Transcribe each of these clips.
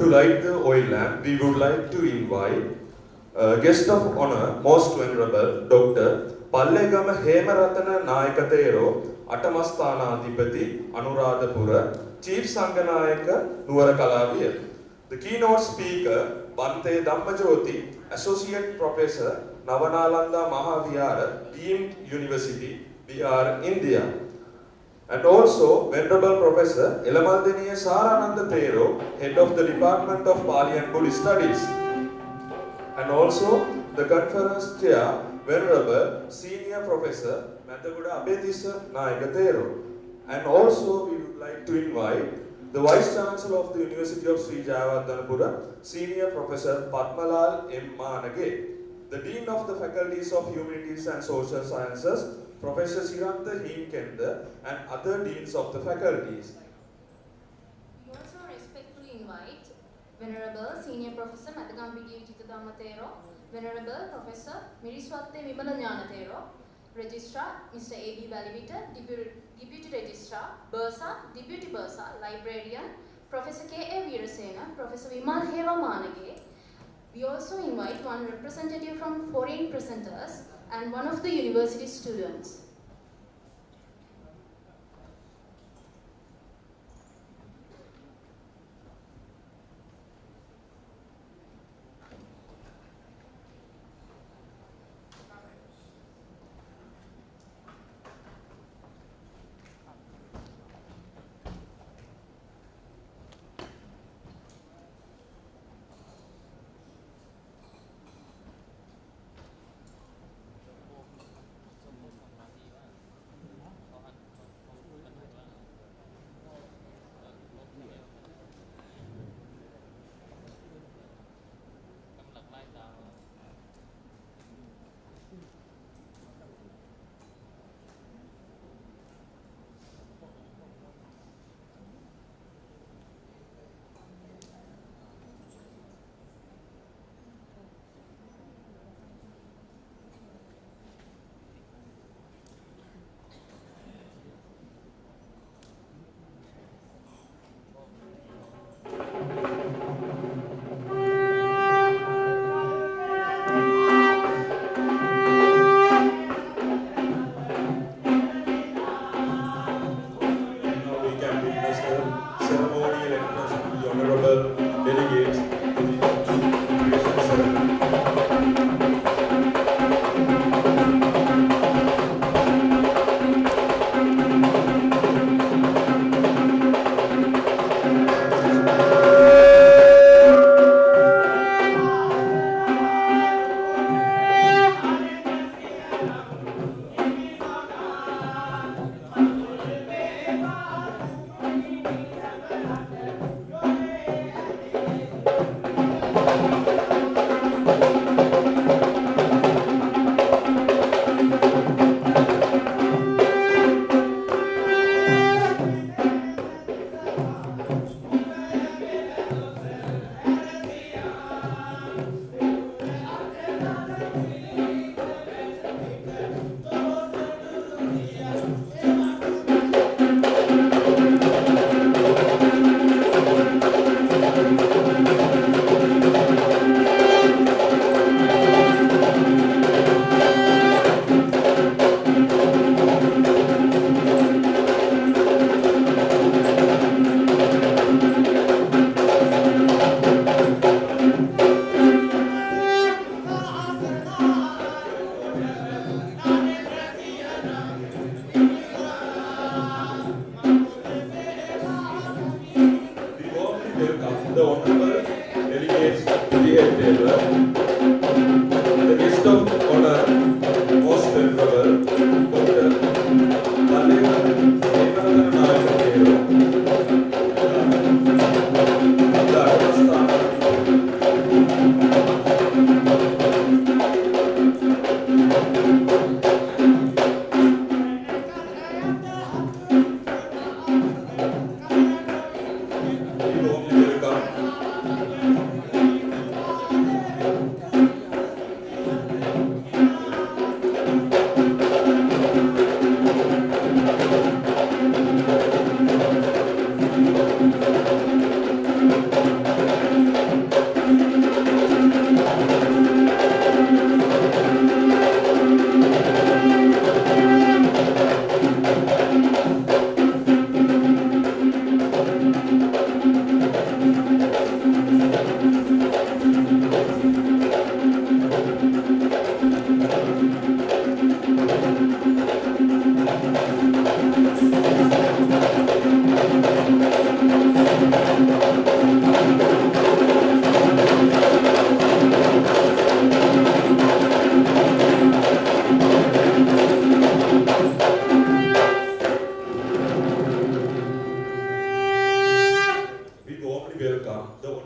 to light the oil lamp, we would like to invite guest of honor, most venerable Dr. Pallegama Hemaratana Nayakathero, Atamasthanathipati, Anuradhapura, Chief Sanganayaka, Nuvarakalaviya. The keynote speaker, Bante Dhammajoti, Associate Professor, Navanalanda Mahavihara, Deemed University, Bihar, India. And also, Venerable Professor Elamaldeniya Sarananda Thero, Head of the Department of Pali and Buddhist Studies. And also, the Conference Chair, Venerable Senior Professor Mathaguda Abethisa Nayaka Thero. And also, we would like to invite the Vice Chancellor of the University of Sri Jayewardenepura, Senior Professor Padmalal M. Manage, the Dean of the Faculties of Humanities and Social Sciences, Professor Siranta Hemkenda, and other deans of the faculties. We also respectfully invite Venerable Senior Professor Mathagambidiya Jitadhammathero, Venerable Professor Miriswatte Vimala Jnanathero, Registrar Mr. A.B. Valivita, Deputy Registrar, Bursa, Deputy Bursa, Librarian, Professor K.A. Veerasena, Professor Vimal Heva Manage. We also invite one representative from foreign presenters and one of the university students.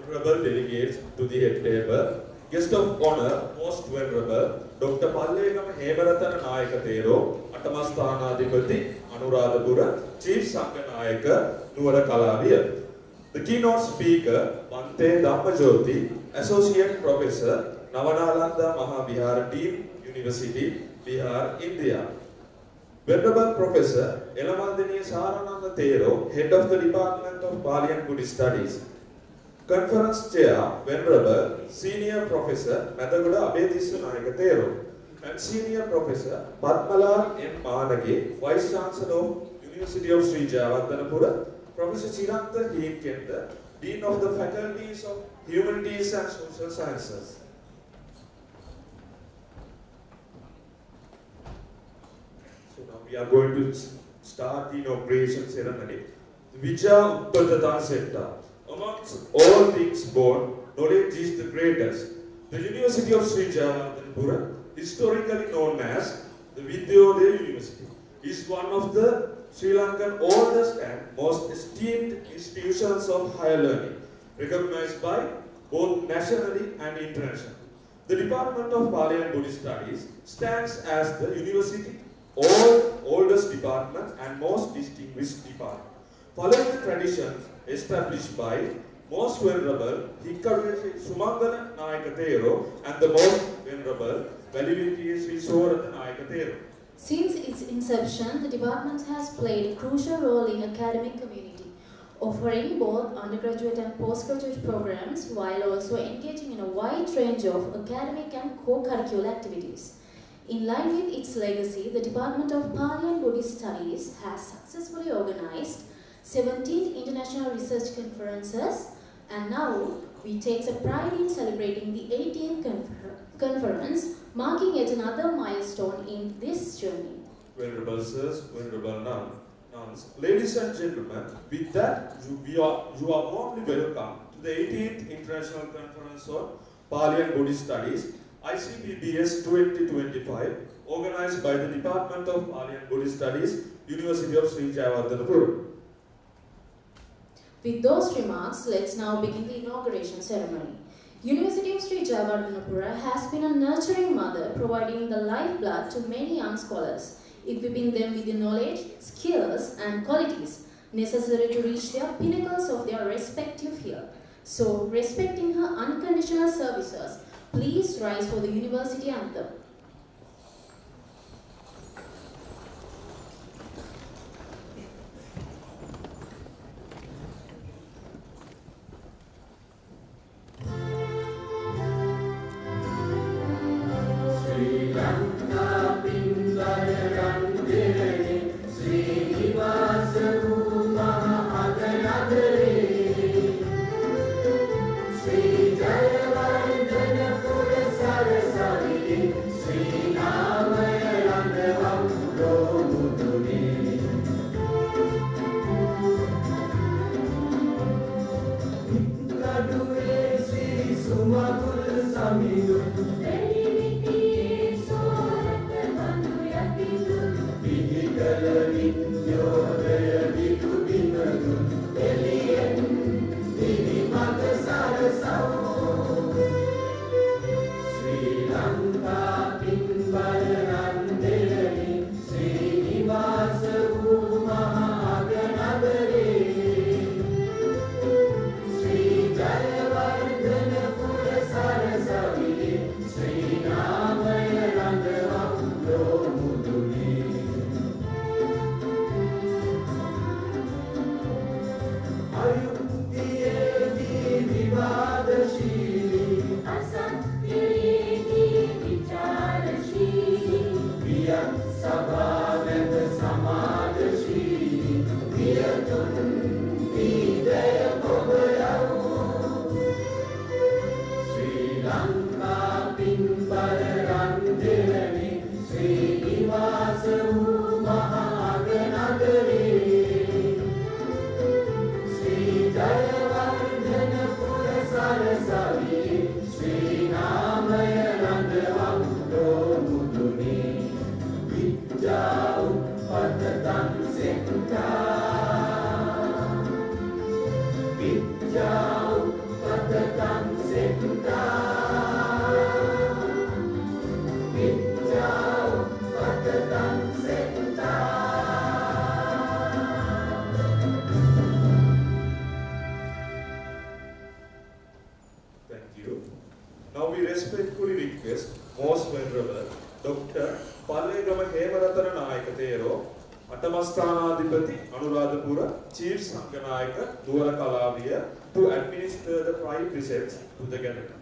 honorable delegates to the head table. Guest of honor, most venerable, Dr. Pallegama Hemaratana Nayaka Thero, Atamasthanaadhipati, Anuradhapura, Chief Sanganayaka, Nuwara Kalawiya. The keynote speaker, Bante Dhammajyoti, Associate Professor, Navanalanda Mahavihara Dean, University, Bihar, India. Venerable Professor Elamaldeniya Sarananda Thero, Head of the Department of Pali and Buddhist Studies. Conference Chair, Venerable Senior Professor Mathagoda Abethissa Nayaka Thero, and Senior Professor Padmalal M. Manage, Vice Chancellor of University of Sri Jayewardenepura, Professor Chirantha Heenkenda, Dean of the Faculties of Humanities and Social Sciences. So now we are going to start the inauguration ceremony. Vijaya Uppatatan Setta. Amongst all things born, knowledge is the greatest. The University of Sri Jayewardenepura, historically known as the Vidyodaya University, is one of the Sri Lankan oldest and most esteemed institutions of higher learning, recognized by both nationally and internationally. The Department of Pali and Buddhist Studies stands as the university's oldest department and most distinguished department, following the traditions established by Most Venerable Hikkaduwe Sumangala Nayaka Thero and the Most Venerable Velivittiya Sri Soratha Nayaka Thero. Since its inception, the department has played a crucial role in academic community, offering both undergraduate and postgraduate programs while also engaging in a wide range of academic and co-curricular activities. In line with its legacy, the Department of Pali and Buddhist Studies has successfully organized 17 international research conferences, and now we take a pride in celebrating the 18th conference, marking yet another milestone in this journey. Venerable sirs, venerable nuns, ladies and gentlemen, with that, you are warmly welcome to the 18th International Conference on Pali and Buddhist Studies, ICPBS 2025, organized by the Department of Pali and Buddhist Studies, University of Sri Jayewardenepura. With those remarks, let's now begin the inauguration ceremony. University of Sri Jayewardenepura has been a nurturing mother, providing the lifeblood to many young scholars, equipping them with the knowledge, skills and qualities necessary to reach their pinnacles of their respective field. So, respecting her unconditional services, please rise for the university anthem. Now we respectfully request Most Venerable Dr. Pallegama Hemaratana Nayaka Thero, Atamasthanaadhipati Anuradhapura Chief Sanganayaka Duwala Kalaviya to administer the prime precepts to the gathering.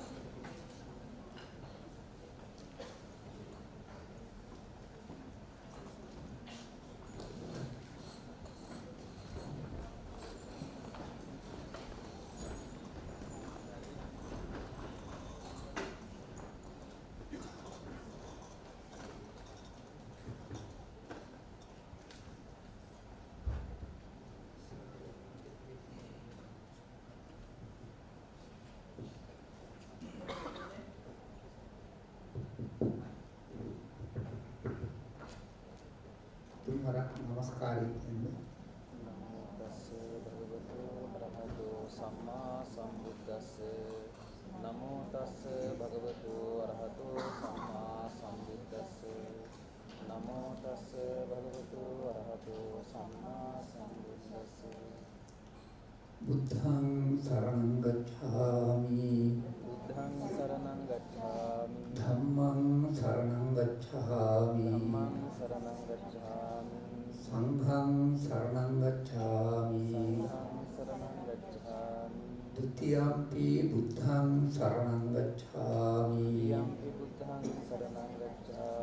नमस्कारी नमो तस्से भगवतो अरहतो सम्मा सम्बुद्धस्से नमो तस्से भगवतो अरहतो सम्मा सम्बुद्धस्से नमो तस्से भगवतो अरहतो सम्मा सम्बुद्धस्से बुद्धं शरणं गच्छामि बुद्धं शरणं गच्छामि धम्मं शरणं गच्छामि धम्मं शरणं गच्छामि संघं शरणं गच्छामि संघं शरणं गच्छामि द्वितीयंपि बुद्धं शरणं गच्छामि द्वितीयंपि बुद्धं शरणं गच्छामि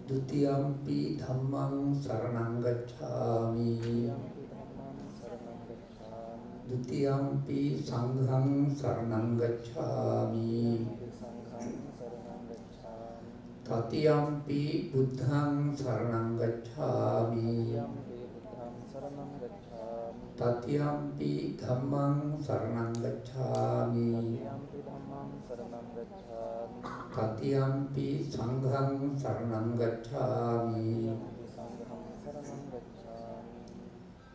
द्वितीयंपि धम्मं शरणं गच्छामि द्वितीयंपि धम्मं शरणं गच्छामि द्वितीयंपि संघं शरणं गच्छामि संघं शरणं गच्छामि तृतीयंपि बुद्धं शरणं गच्छामि तृतीयंपि बुद्धं शरणं गच्छामि तृतीयंपि धम्मं शरणं गच्छामि तृतीयंपि धम्मं शरणं गच्छामि तृतीयंपि संघं शरणं गच्छामि तृतीयंपि संघं शरणं गच्छामि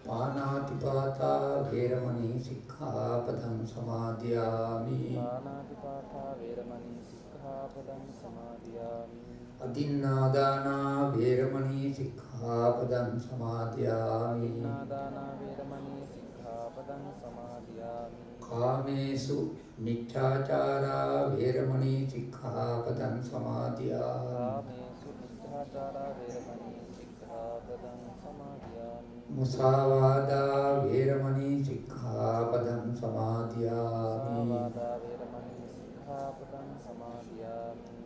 पानातिपाता वैरमणि सिक्खापदं समादयामि पानातिपाता वैरमणि सिक्खापदं समादयामि अदिन्नादाना वैरमणि सिक्खापदं समादयामि नादाना वैरमणि सिक्खापदं समादयामि कामेषु मिथ्याचारा वैरमणि सिक्खापदं समादयामि कामेषु मिथ्याचारा वैरमणि सिक्खापदं समादयामि मुसावादा वैरमणि सिक्खापदं समादयामि मुसावादा वैरमणि सिक्खापदं समादयामि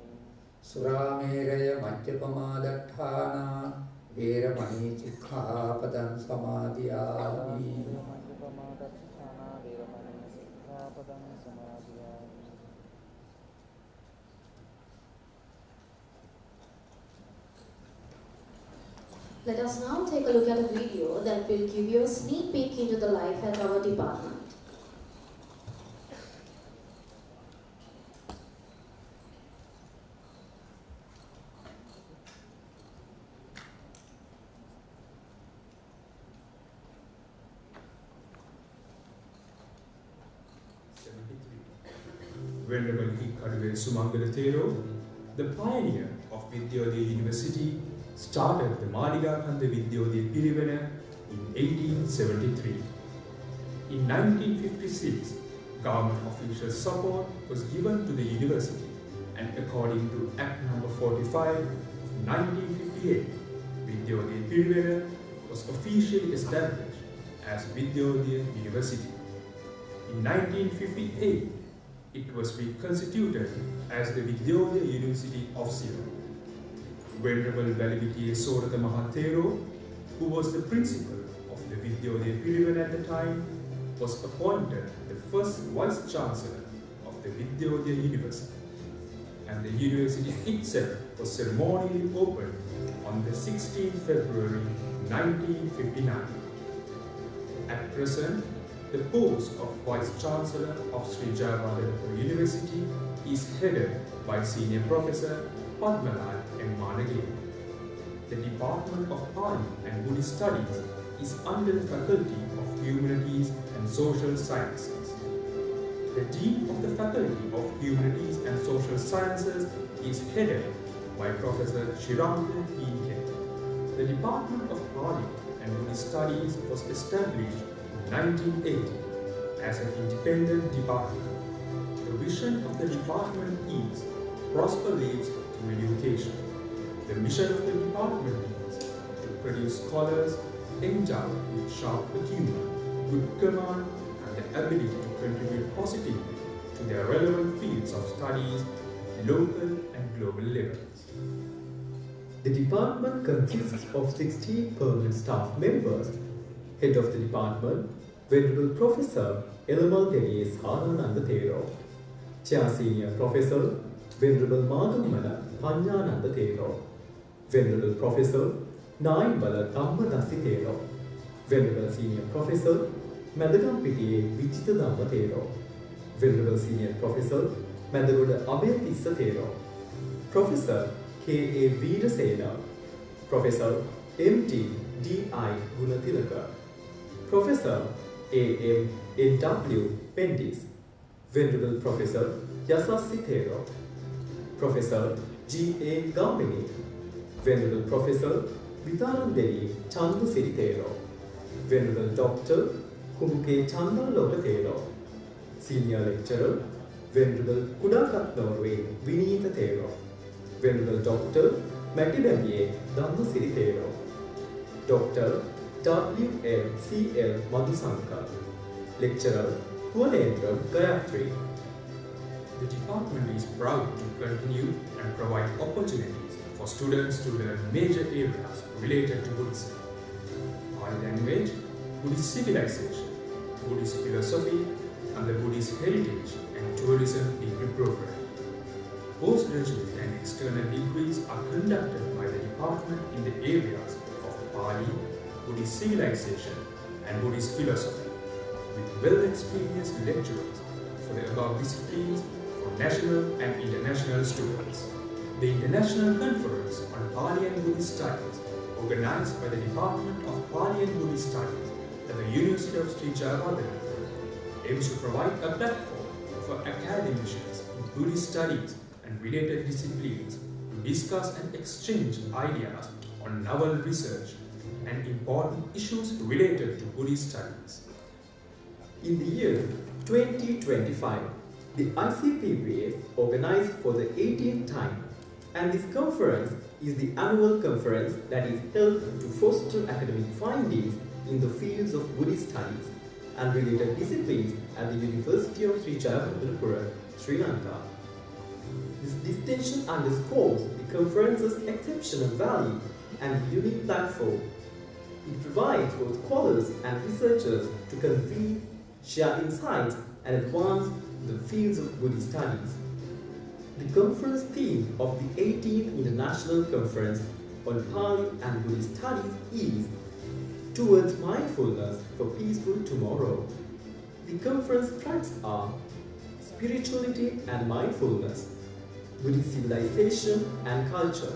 सुरामेरय मद्यपमादट्ठाना वैरमणि सिक्खापदं समादयामि मद्यपमादट्ठाना वैरमणि सिक्खापदं समादयामि Let us now take a look at a video that will give you a sneak peek into the life at our department. Venerable Hikkaduwe Sumangala Thero, the pioneer of Vidyodaya University, started the Madigakanda Vidyodaya Pirivena in 1873. In 1956, government official support was given to the university, and according to Act No. 45 of 1958, Vidyodaya Pirivena was officially established as Vidyodaya University. In 1958, it was reconstituted as the Vidyodaya University of Ceylon. Venerable Balivitiya Sorata Mahathero, who was the principal of the Vidyodaya Pirivena at the time, was appointed the first Vice-Chancellor of the Vidyodaya University. And the university itself was ceremonially opened on the 16th February 1959. At present, the post of Vice-Chancellor of Sri Jayewardenepura University is headed by Senior Professor Padmalal M. Managere. The Department of Pali and Buddhist Studies is under the Faculty of Humanities and Social Sciences. The Dean of the Faculty of Humanities and Social Sciences is headed by Professor Shiranta P.K. The Department of Pali and Buddhist Studies was established in 1980 as an independent department. The vision of the department is prosper lives through education. The mission of the department is to produce scholars endowed with sharp humor, good command, and the ability to contribute positively to their relevant fields of studies, local and global levels. The department consists of 16 permanent staff members. Head of the department, Venerable Professor Elamal Deniye Sarananda Thero. Chair Senior Professor, Venerable Madhummana Panyananda Thero. Venerable Professor, Naimbala Dhammadasi Thero. Venerable Senior Professor, Madagampitiye Vichita Dhamma Thero. Venerable Senior Professor, Madagoda Abhayatissa Thero. Professor K.A. Veerasena, Professor M.T. D.I. Gunatilaka, Professor A.M. N.W. Pendis, Venerable Professor Yasassi Thero, Professor G.A. Gamini, Venerable Professor Vidanandeli Chandasiri Thero, Venerable Dr. Kumuke Chandaloka Thero, Senior Lecturer, Venerable Kudakatnorwe Vinita Thero, Venerable Dr. Matidamiye Dhammasiri Thero, Dr. W.M.C.L. Madhusanka, Lecturer Puanendram Gayatri. The department is proud to continue and provide opportunities for students to learn major areas related to Buddhism: Pali language, Buddhist civilization, Buddhist philosophy, and the Buddhist heritage and tourism degree program. Postgraduate and external degrees are conducted by the department in the areas of Pali, Buddhist civilization, and Buddhist philosophy, with well-experienced lecturers for the above disciplines for national and international students. The International Conference on Pali and Buddhist Studies, organized by the Department of Pali and Buddhist Studies at the University of Sri Jayewardenepura, aims to provide a platform for academicians in Buddhist studies and related disciplines to discuss and exchange ideas on novel research and important issues related to Buddhist studies. In the year 2025, the ICPPS organized for the 18th time, and this conference is the annual conference that is held to foster academic findings in the fields of Buddhist studies and related disciplines at the University of Sri Jayewardenepura, Sri Lanka. This distinction underscores the conference's exceptional value and unique platform. It provides both scholars and researchers to convene, share insights, and advance the fields of Buddhist studies. The conference theme of the 18th International Conference on Pali and Buddhist Studies is Towards Mindfulness for Peaceful Tomorrow. The conference tracks are Spirituality and Mindfulness, Buddhist Civilization and Culture,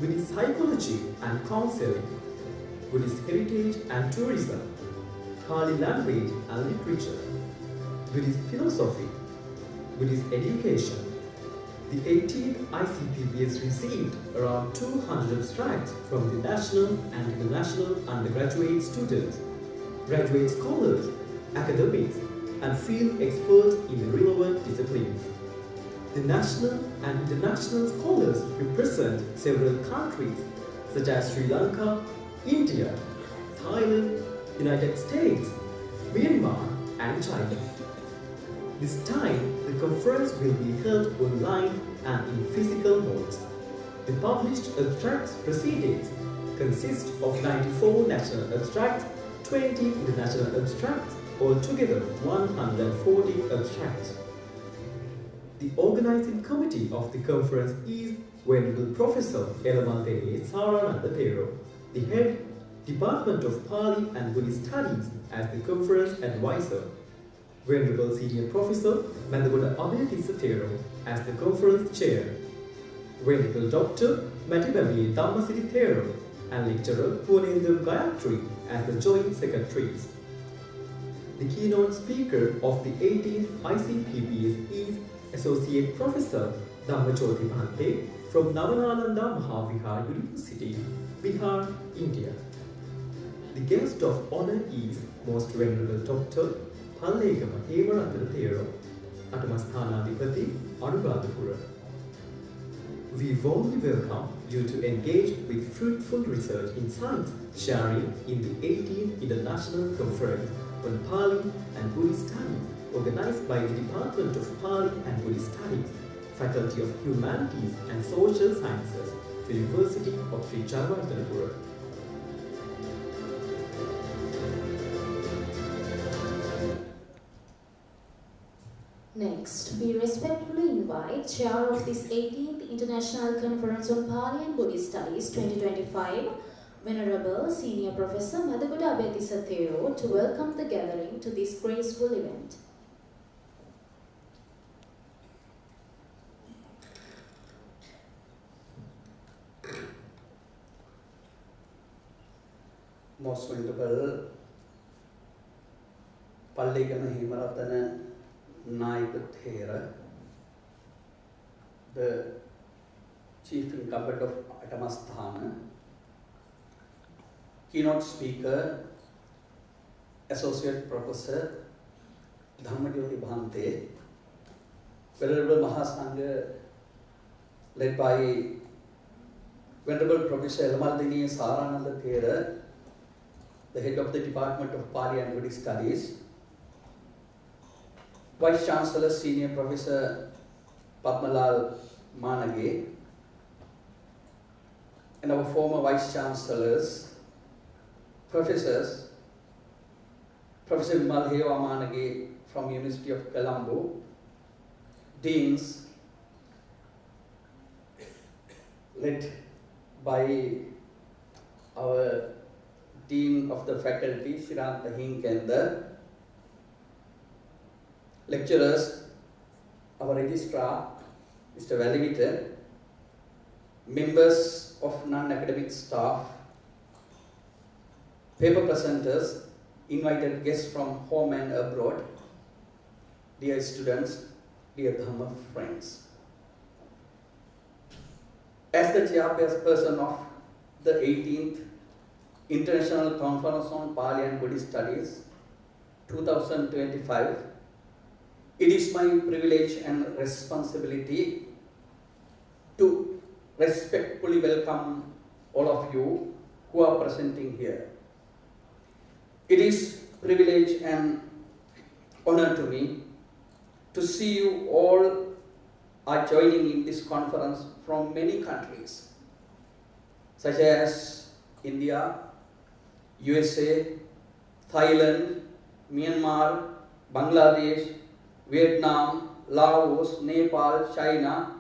Buddhist Psychology and Counseling, Buddhist Heritage and Tourism, Pali Language and Literature, Buddhist Philosophy, Buddhist Education. The 18th ICPPS received around 200 abstracts from the national and international undergraduate students, graduate scholars, academics, and field experts in the relevant disciplines. The national and international scholars represent several countries such as Sri Lanka, India, Thailand, United States, Myanmar, and China. This time, the conference will be held online and in physical modes. The published abstracts proceedings consist of 94 national abstracts, 20 international abstracts, altogether 140 abstracts. The organizing committee of the conference is Venerable Professor Elamal Deniye Sarananda Thero, the head Department of Pali and Buddhist Studies as the conference advisor, Venerable Senior Professor Madagoda Abhayatissa Thero as the conference chair, Venerable Dr. Matibamiye Dhammasiri Thero and Lecturer Puanendram Gayatri as the joint secretaries. The keynote speaker of the 18th ICPPS is Associate Professor Dhammajyoti Bhante from Navanalanda Mahavihar University, Bihar, India. The guest of honor is Most Venerable Dr. Pallegama Hemaratana Thero, Atamasthanaadipati, Anuradhapura. We warmly welcome you to engage with fruitful research in science sharing in the 18th International Conference on Pali and Buddhist Studies, organized by the Department of Pali and Buddhist Studies, Faculty of Humanities and Social Sciences, the University of Sri Jayewardenepura. Next, we respectfully invite Chair of this 18th International Conference on Pali and Buddhist Studies 2025, Venerable Senior Professor Madhugoda Abethisa Thero, to welcome the gathering to this graceful event. Most Venerable Pali and Buddhist Studies, the Chief Incumbent of Atamasthana, Keynote Speaker, Associate Professor Dhammadhyoti Bhante, Venerable Mahasangha, led by Venerable Professor Elamaldini Sarananda Thera, the head of the Department of Pali and Buddhist Studies, Vice Chancellor Senior Professor Padmalal Manage, and our former Vice Chancellors, Professors, Professor Vimal Hewa Manage from University of Colombo, Deans, led by our Dean of the Faculty, Shiranta Hinkenda, lecturers, our registrar, Mr. Valivita, members of non-academic staff, paper presenters, invited guests from home and abroad, dear students, dear Dhamma friends. As the chairperson of the 18th International Conference on Pali and Buddhist Studies 2025, it is my privilege and responsibility to respectfully welcome all of you who are presenting here. It is privilege and honor to me to see you all are joining in this conference from many countries, such as India, USA, Thailand, Myanmar, Bangladesh, Vietnam, Laos, Nepal, China,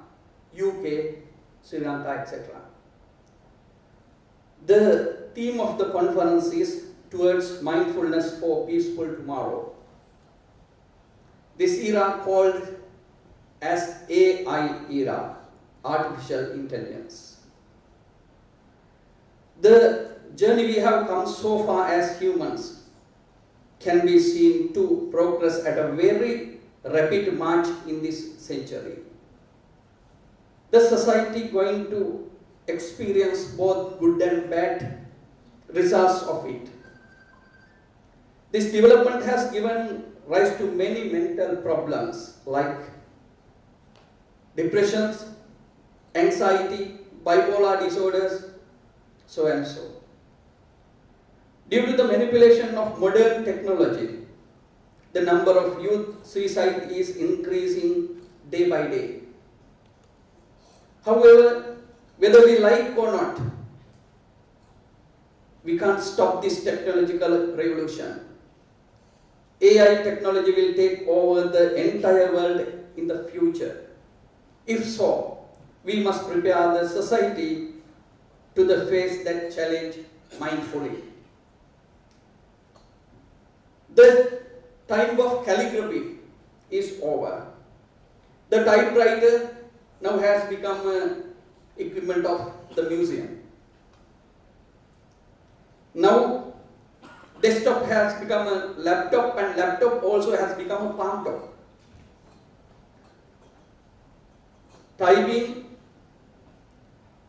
UK, Sri Lanka, etc. The theme of the conference is Towards Mindfulness for Peaceful Tomorrow. This era called as AI era, Artificial Intelligence. The journey we have come so far as humans can be seen to progress at a very rapid march in this century. The society going to experience both good and bad results of it. This development has given rise to many mental problems like depressions, anxiety, bipolar disorders, so and so. Due to the manipulation of modern technology, the number of youth suicide is increasing day by day. However, whether we like or not, we can't stop this technological revolution. AI technology will take over the entire world in the future. If so, we must prepare the society to face that challenge mindfully. The time of calligraphy is over. The typewriter now has become an equipment of the museum. Now, desktop has become a laptop, and laptop also has become a palm top. Typing,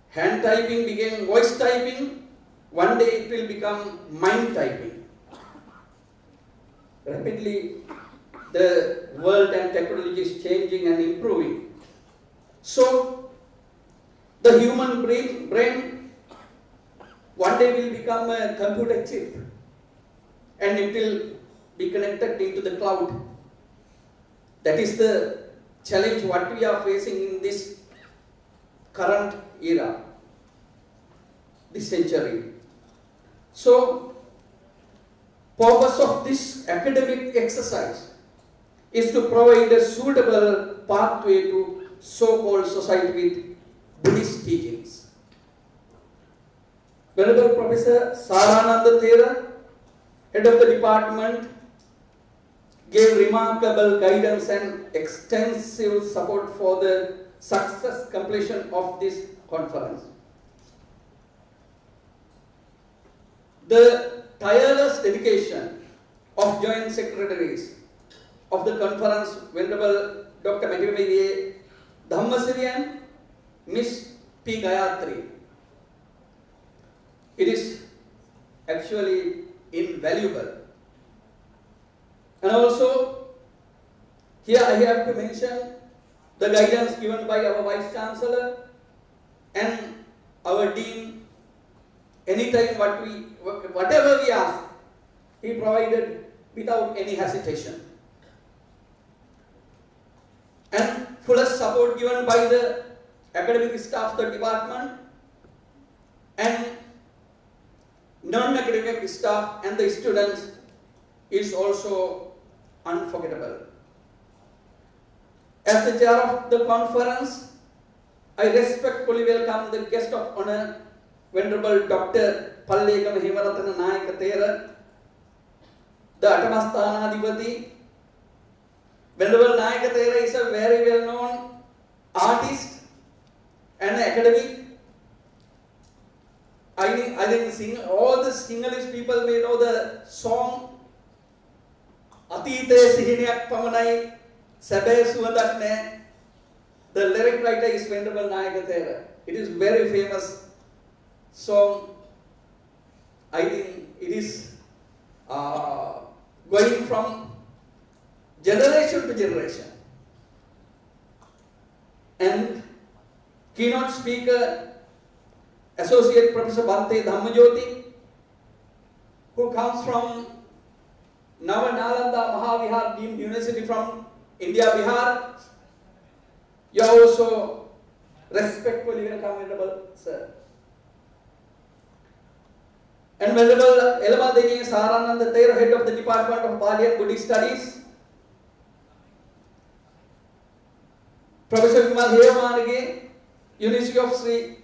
hand typing became voice typing. One day it will become mind typing. Rapidly, the world and technology is changing and improving. So, the human brain one day will become a computer chip and it will be connected into the cloud. That is the challenge what we are facing in this current era, this century. So, purpose of this academic exercise is to provide a suitable pathway to so-called society with Buddhist teachings. Venerable Professor Sarananda Thera, head of the department, gave remarkable guidance and extensive support for the success completion of this conference. The tireless dedication of joint secretaries of the conference, Venerable Dr. Mativamediye Dhammasiri and Miss P. Gayatri, it is actually invaluable. And also, here I have to mention the guidance given by our Vice Chancellor and our Dean. Anytime whatever we ask, he provided without any hesitation. And fullest support given by the academic staff of the department and non-academic staff and the students is also unforgettable. As the chair of the conference, I respectfully welcome the guest of honor, Venerable Dr. Pali and Buddhist Studies, the Atamasthana. Venerable Nayaka Thera is a very well-known artist and academic. I think all the Sinhalese people may know the song Atite Sihiniyak Pamanai Sabe Suwadak Ne. The lyric writer is Venerable Nayaka Thera. It is very famous song. I think it is going from generation to generation. And keynote speaker, Associate Professor Bhante Dhammajyoti, who comes from Navanalanda Mahavihar Deemed University from India, Bihar. You are also respectfully welcome, Venerable Sir. And Venerable Elamadeni Sarananda Thera, head of the Department of Pali and Buddhist Studies. Professor Vimal Heyamanage, University of Sri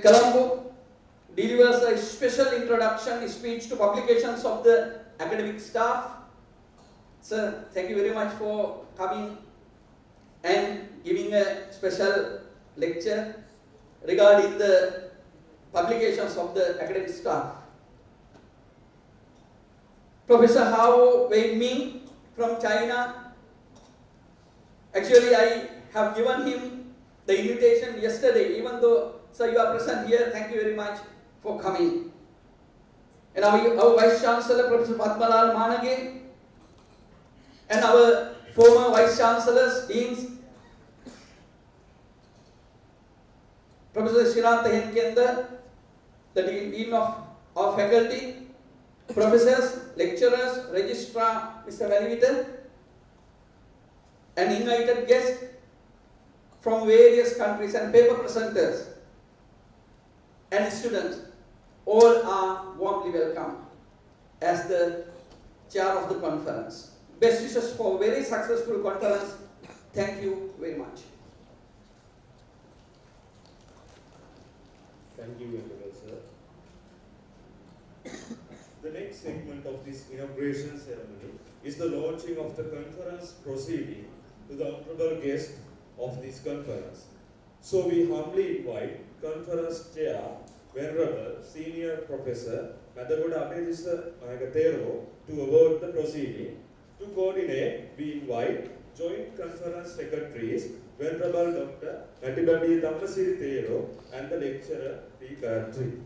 Colombo, delivers a special introduction speech to publications of the academic staff. Sir, thank you very much for coming and giving a special lecture regarding the publications of the academic staff. Professor Hao Wei-Ming from China. Actually, I have given him the invitation yesterday, even though, sir, you are present here. Thank you very much for coming. And our Vice Chancellor, Professor Padmalal Manage, and our former Vice Chancellors, Deans, Professor Srinatha Henkenda, the Dean of our faculty, professors, lecturers, registrar, Mr. Valivita, and invited guests from various countries and paper presenters and students, all are warmly welcome as the chair of the conference. Best wishes for a very successful conference. Thank you very much. Thank you, Venerable Sir. The next segment of this inauguration ceremony is the launching of the conference proceeding to the honorable guest of this conference. So we humbly invite Conference Chair, Venerable Senior Professor Madagoda Abedisa Nayagatero to award the proceeding. To coordinate, we invite Joint Conference Secretaries Venerable Dr. Mativamediye Dhammasiri and the lecturer P. Gayatri.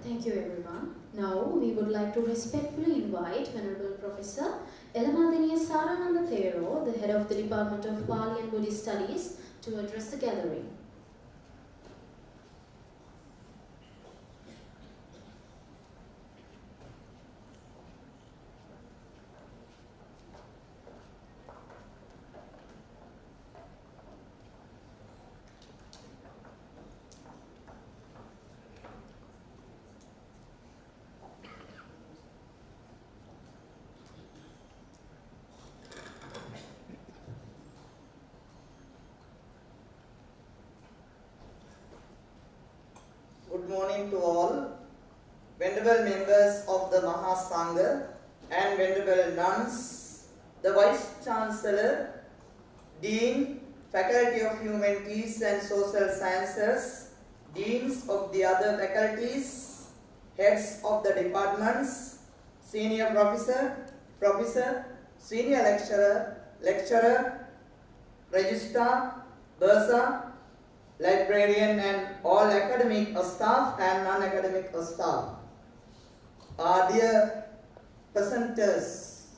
Thank you everyone. Now we would like to respectfully invite Venerable Professor Elamadeniya Sarananda Thero, the head of the Department of Pali and Buddhist Studies, to address the gathering. Good morning to all, venerable members of the Mahasangha and venerable nuns, the Vice Chancellor, Dean, Faculty of Humanities and Social Sciences, Deans of the other faculties, Heads of the departments, Senior Professor, Senior Lecturer, Registrar, Bursar, Librarian and all academic staff and non-academic staff. Dear presenters,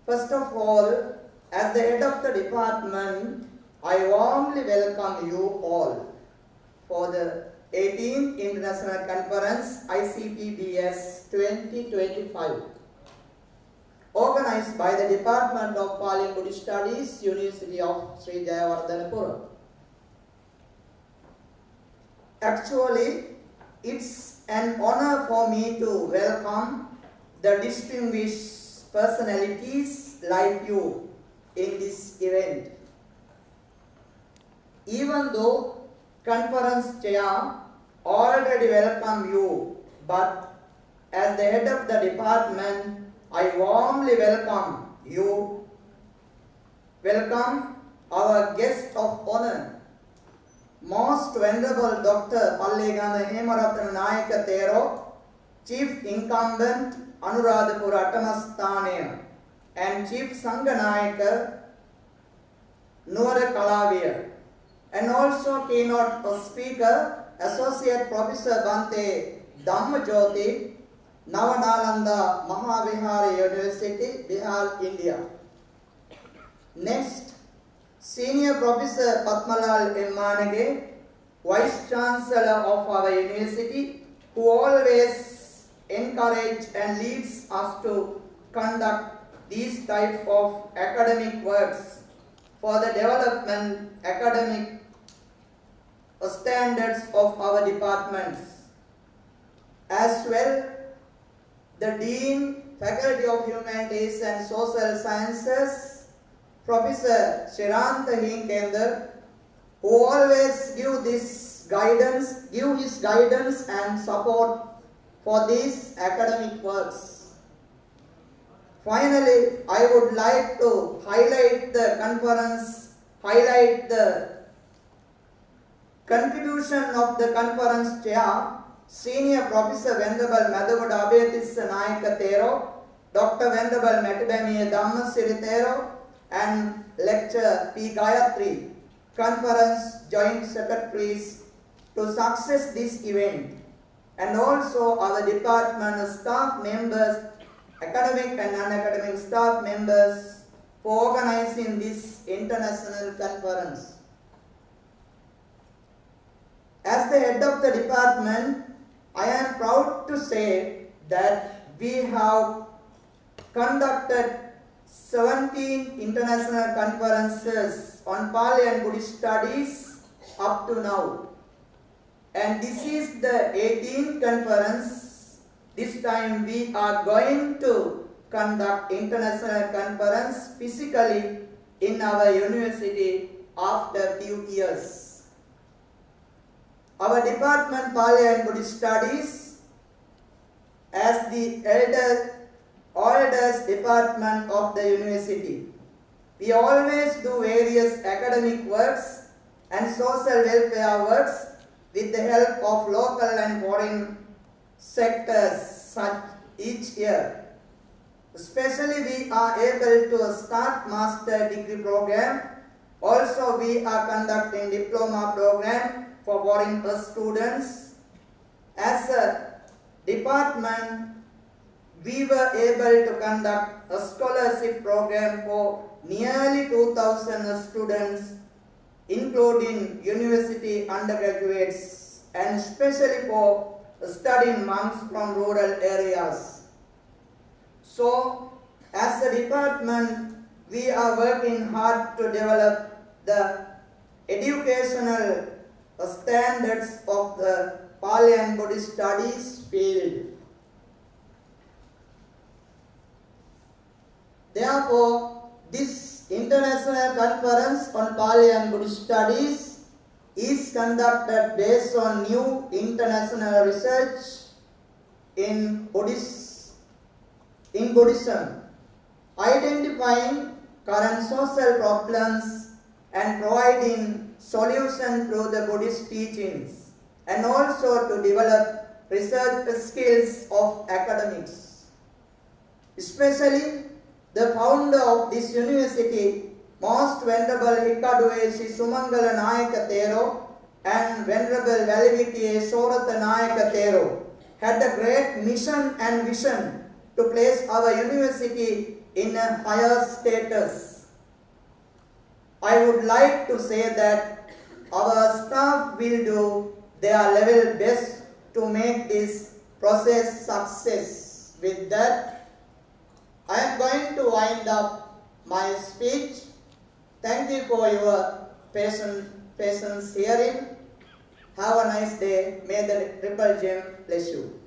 first of all, as the head of the department, I warmly welcome you all for the 18th International Conference ICPBS 2025, organized by the Department of Pali and Buddhist Studies, University of Sri Jayewardenepura. Actually, it's an honor for me to welcome the distinguished personalities like you in this event. Even though conference chair already welcomed you, but as the head of the department, I warmly welcome you. Welcome our guest of honor, Most Venerable Dr. Pali and Buddhist Studies, Chief Incumbent Anuradhapura Attamasthanaya and Chief Sanghanayaka Nuwara Kalaviya, and also keynote speaker Associate Professor Bante Dhammajyoti, Navanalanda Mahavihara University, Bihar, India. Next, Senior Professor Padmalal M. Manage, Vice Chancellor of our university, who always encourages and leads us to conduct these type of academic works for the development academic standards of our departments. As well, the Dean, Faculty of Humanities and Social Sciences, Professor Shiranta Hinkender, who always give his guidance and support for these academic works. Finally, I would like to highlight the contribution of the conference chair, Senior Professor Venerable Madhugoda Abhayatissa Nayaka Thero, Dr. Venerable Matibamiya Dhammasiri Thero, and Lecturer P. Gayatri, Conference Joint Secretaries, to success this event, and also our department staff members, academic and non-academic staff members, for organizing this international conference. As the head of the department, I am proud to say that we have conducted 17 international conferences on Pali and Buddhist Studies up to now. And this is the 18th conference. This time we are going to conduct international conference physically in our university after a few years. Our department, Pali and Buddhist Studies, as the oldest department of the university, we always do various academic works and social welfare works with the help of local and foreign sectors such each year. Especially we are able to start master degree program. Also we are conducting diploma program for foreign students. as a department, we were able to conduct a scholarship program for nearly 2,000 students, including university undergraduates, and especially for studying monks from rural areas. So, as a department, we are working hard to develop the educational standards of the Pali and Buddhist Studies field. Therefore, this international conference on Pali and Buddhist Studies is conducted based on new international research in Buddhism, identifying current social problems and providing solutions through the Buddhist teachings, and also to develop research skills of academics. Especially the founder of this university, Most Venerable Hikaduesi Sumangala Nayaka Thero and Venerable Valivitiye Soratha Nayaka Thero, had a great mission and vision to place our university in a higher status. I would like to say that our staff will do their level best to make this process success. With that, I am going to wind up my speech. Thank you for your patience hearing. Have a nice day. May the Triple Gem bless you.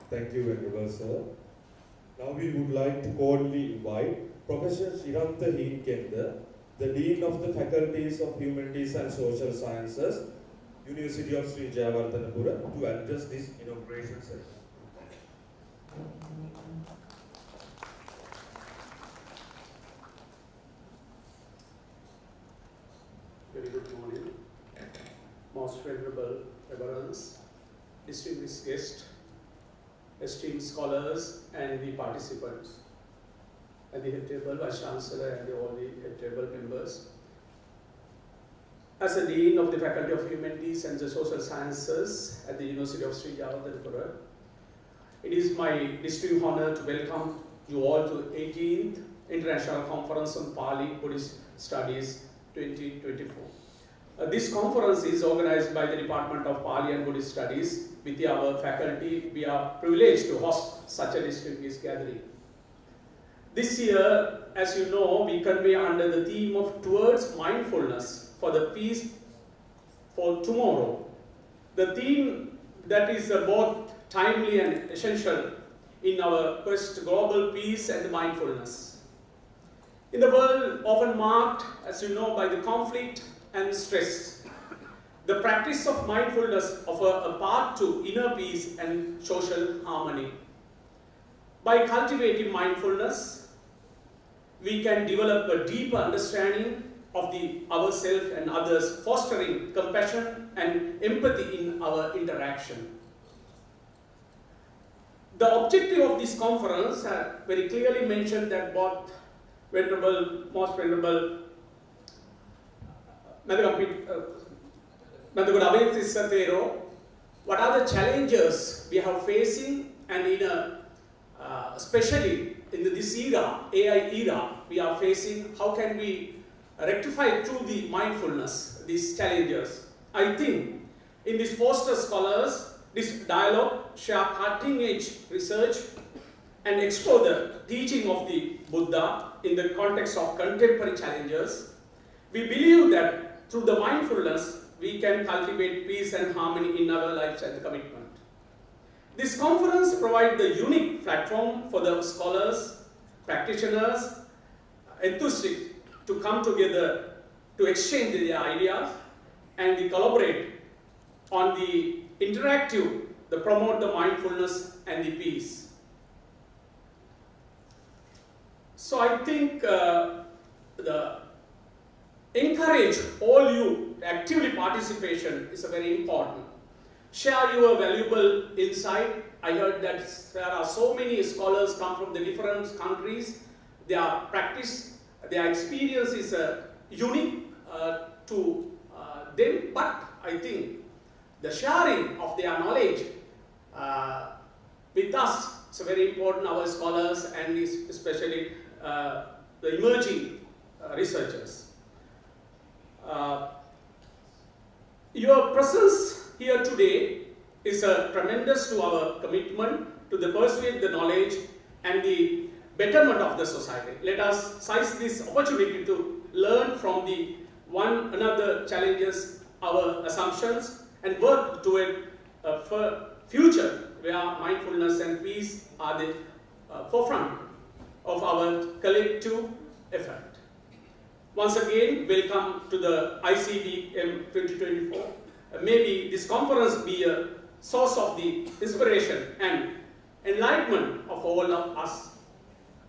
Thank you, Venerable Sir. Now we would like to cordially invite Professor Shirantha Heenkenda, the Dean of the Faculties of Humanities and Social Sciences, University of Sri Jayewardenepura, to address this inauguration ceremony. Very good morning. Most Venerable Reverends, distinguished guests, esteemed scholars, and the participants, and the head table, Vice Chancellor, and all the head table members. As a Dean of the Faculty of Humanities and the Social Sciences at the University of Sri Jayewardenepura, it is my distinct honor to welcome you all to 18th International Conference on Pali Buddhist Studies 2024. This conference is organized by the Department of Pali and Buddhist Studies. With our faculty, we are privileged to host such a distinguished gathering. This year, as you know, we convey under the theme of Towards Mindfulness for the Peace for Tomorrow. The theme that is both timely and essential in our quest to global peace and mindfulness. In the world often marked, as you know, by the conflict and stress, the practice of mindfulness offers a path to inner peace and social harmony. By cultivating mindfulness, we can develop a deeper understanding of ourselves and others, fostering compassion and empathy in our interaction. The objective of this conference very clearly mentioned that both Most Venerable what are the challenges we are facing, and especially in this era, AI era, we are facing, how can we rectify through the mindfulness these challenges. I think in this poster scholars, this dialogue share cutting edge research and explore the teaching of the Buddha in the context of contemporary challenges. We believe that through the mindfulness, we can cultivate peace and harmony in our lives and commitment. This conference provides the unique platform for the scholars, practitioners, enthusiasts to come together to exchange their ideas and to collaborate on the interactive, to promote the mindfulness and the peace. So I think encourage all you actively participation is very important. share your valuable insight. I heard that there are so many scholars come from the different countries. Their practice, their experience is unique to them, but I think the sharing of their knowledge with us is very important, our scholars and especially the emerging researchers. Your presence here today is tremendous to our commitment to the pursuit of the knowledge and the betterment of the society. Let us seize this opportunity to learn from the one another challenges, our assumptions, and work toward a future where mindfulness and peace are the forefront of our collective effort. Once again, welcome to the ICBM 2024. Maybe this conference be a source of the inspiration and enlightenment of all of us.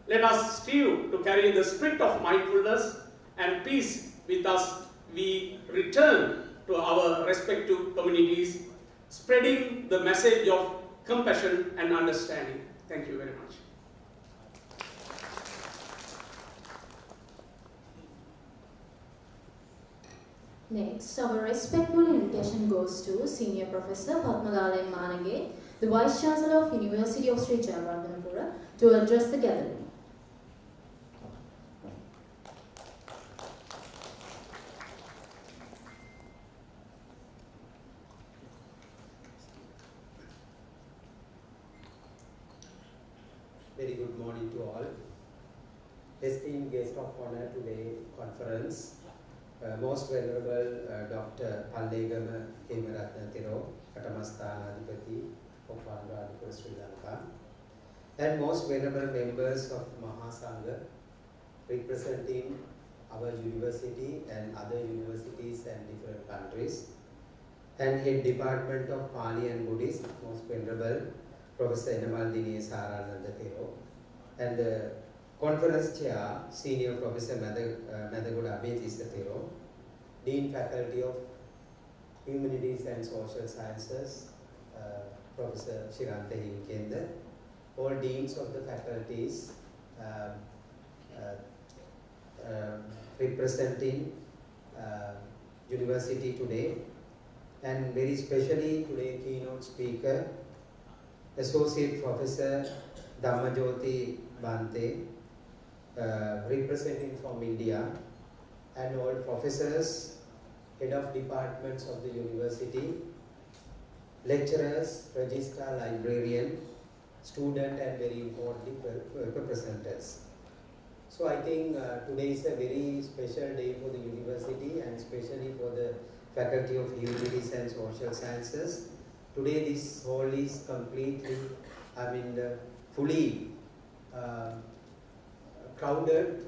Let us strive to carry the spirit of mindfulness and peace with us. We return to our respective communities, spreading the message of compassion and understanding. Thank you very much. Next, our respectful invitation goes to Senior Professor Padmagala Manage, the Vice Chancellor of University of Sri Jayewardenepura, to address the gathering. Very good morning to all. Esteemed guest of honor today conference, most venerable Dr. Pali and Buddhist of Sri Lanka, and most venerable members of Mahasangha representing our university and other universities and different countries, and head department of Pali and Buddhist, most venerable Professor Enamaldini Saranandatero, and the conference chair, Senior Professor Madagoda Abethisatero, Dean Faculty of Humanities and Social Sciences, Professor Shiranta Hinkenda, all deans of the faculties representing university today, and very specially today keynote speaker, Associate Professor Dhammajoti Bante, representing from India, and all professors, head of departments of the university, lecturers, registrar, librarian, student, and very importantly, presenters. So I think today is a very special day for the university and especially for the Faculty of Humanities and Social Sciences. Today this hall is completely, fully crowded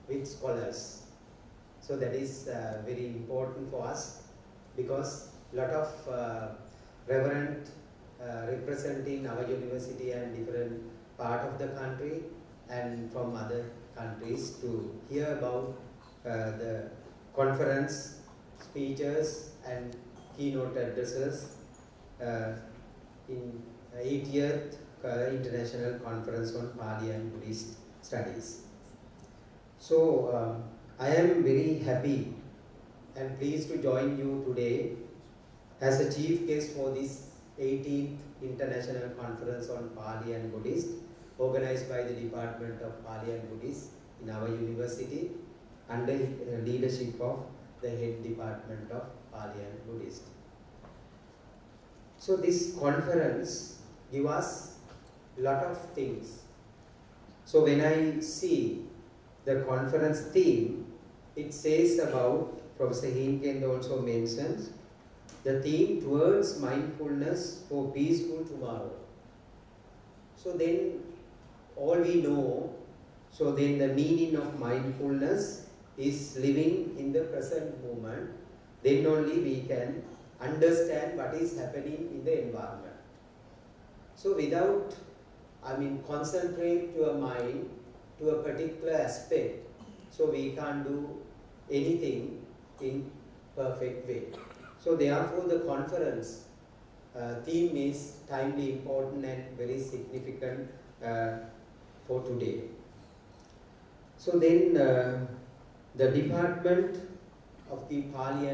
with scholars. So that is very important for us because a lot of reverend representing our university and different part of the country and from other countries to hear about the conference speeches and keynote addresses in 80th International Conference on Pali and Buddhist Studies. So I am very happy and pleased to join you today as a chief guest for this 18th International Conference on Pali and Buddhist, organized by the Department of Pali and Buddhist in our university under leadership of the head department of Pali and Buddhist. So this conference gives us a lot of things. So when I see the conference theme, it says about, Professor Hinkend also mentions, the theme towards mindfulness for peaceful tomorrow. So then all we know, so then the meaning of mindfulness is living in the present moment. Then only we can understand what is happening in the environment. So without, concentrate your mind to a particular aspect, so we can't do anything in perfect way. So therefore the conference theme is timely, important and very significant for today. So then the Department of Pali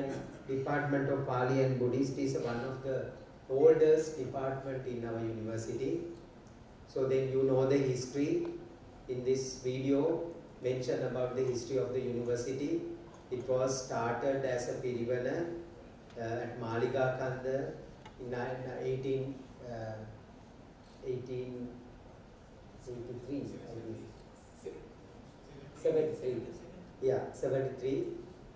and Buddhist is one of the oldest department in our university. So then you know the history. In this video, mention about the history of the university. It was started as a Pirivana at Maliga Kanda in 73.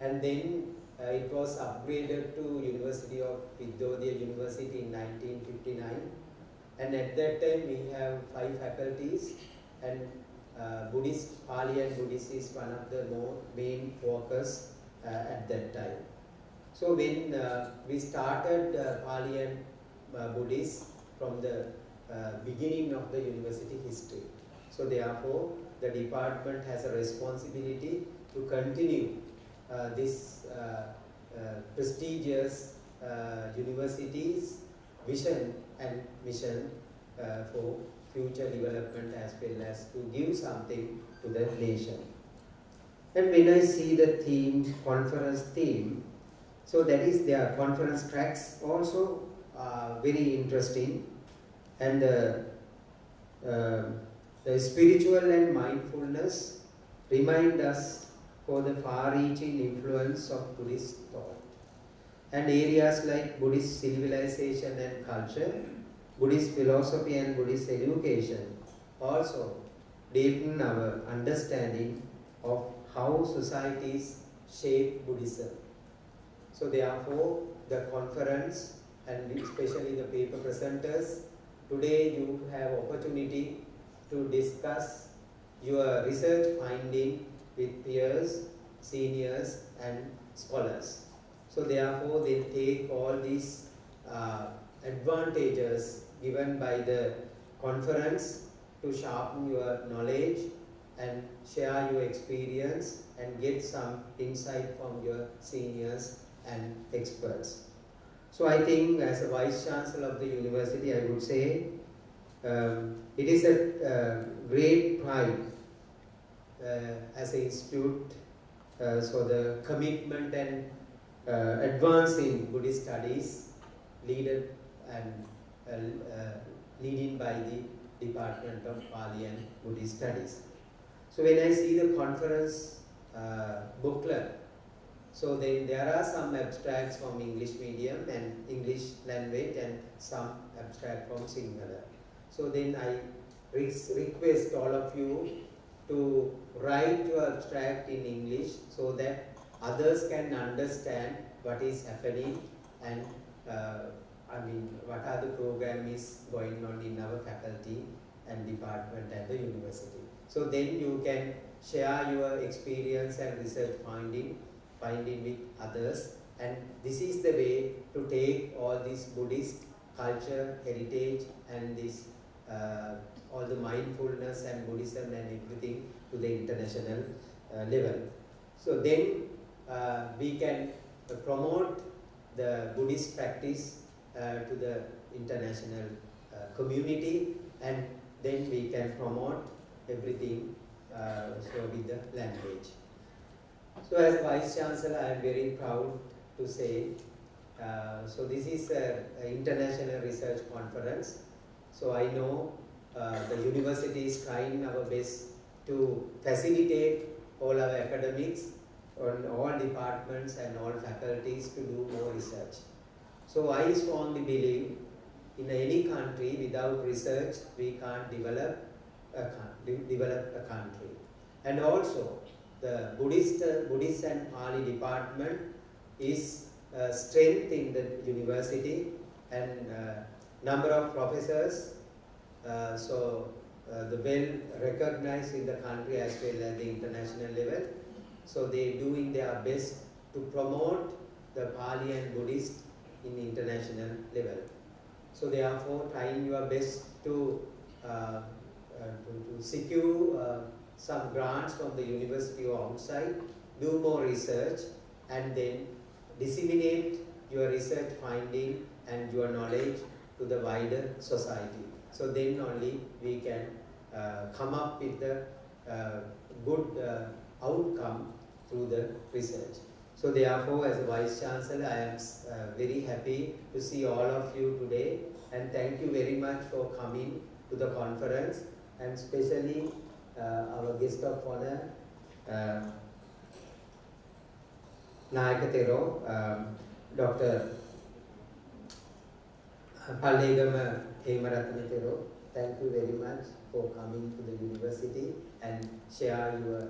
And then it was upgraded to University of Vidodaya University in 1959. And at that time we have 5 faculties, and Pali and Buddhist is one of the main focus at that time. So when we started Pali and Buddhist from the beginning of the university history. So therefore, the department has a responsibility to continue this prestigious university's vision and mission for future development, as well as to give something to the nation. And when I see the theme, conference theme, so that is their conference tracks also very interesting, and the spiritual and mindfulness remind us for the far-reaching influence of Buddhist thought, and areas like Buddhist civilization and culture, Buddhist philosophy and Buddhist education also deepen our understanding of how societies shape Buddhism. So therefore, the conference and especially the paper presenters, today you have opportunity to discuss your research finding with peers, seniors and scholars. So therefore, they take all these advantages given by the conference to sharpen your knowledge and share your experience and get some insight from your seniors and experts. So I think as a Vice Chancellor of the University, I would say it is a great pride as an institute, so the commitment and advance in Buddhist studies leading by the Department of Pali and Buddhist Studies. So when I see the conference booklet, so then there are some abstracts from English medium and English language and some abstract from Sinhala. So then I request all of you to write your abstract in English so that others can understand what is happening and what are the program is going on in our faculty and department at the university. So then you can share your experience and research finding with others, and this is the way to take all this Buddhist culture, heritage and this all the mindfulness and Buddhism and everything to the international level. So then we can promote the Buddhist practice to the international community, and then we can promote everything so with the language. So as Vice Chancellor, I am very proud to say, so this is an international research conference. So I know the university is trying our best to facilitate all our academics on all departments and all faculties to do more research. So I strongly believe in any country without research we can't develop a country. And also the Buddhist and Pali department is strength in the university, and number of professors the well recognized in the country as well as the international level. So they doing their best to promote the Pali and Buddhist in international level. So therefore, trying your best to secure some grants from the university or outside, do more research, and then disseminate your research finding and your knowledge to the wider society. So then only we can come up with a good outcome through the research. So therefore, as a Vice Chancellor, I am very happy to see all of you today, and thank you very much for coming to the conference, and especially our guest of honor, Nayakatero, Dr. Pallegama Hemarathanatero. Thank you very much for coming to the university and share your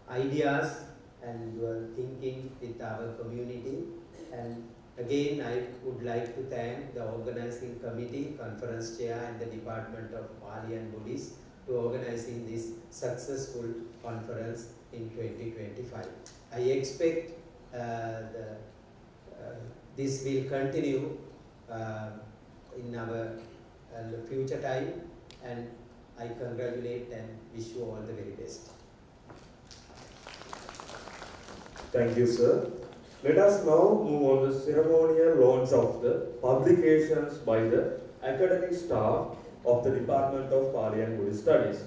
ideas and your thinking with our community. And again, I would like to thank the organizing committee, conference chair, and the Department of Pali and Buddhist to organizing this successful conference in 2025. I expect this will continue in our future time, and I congratulate and wish you all the very best. Thank you, sir. Let us now move on the ceremonial launch of the publications by the academic staff of the Department of Pali and Buddhist Studies.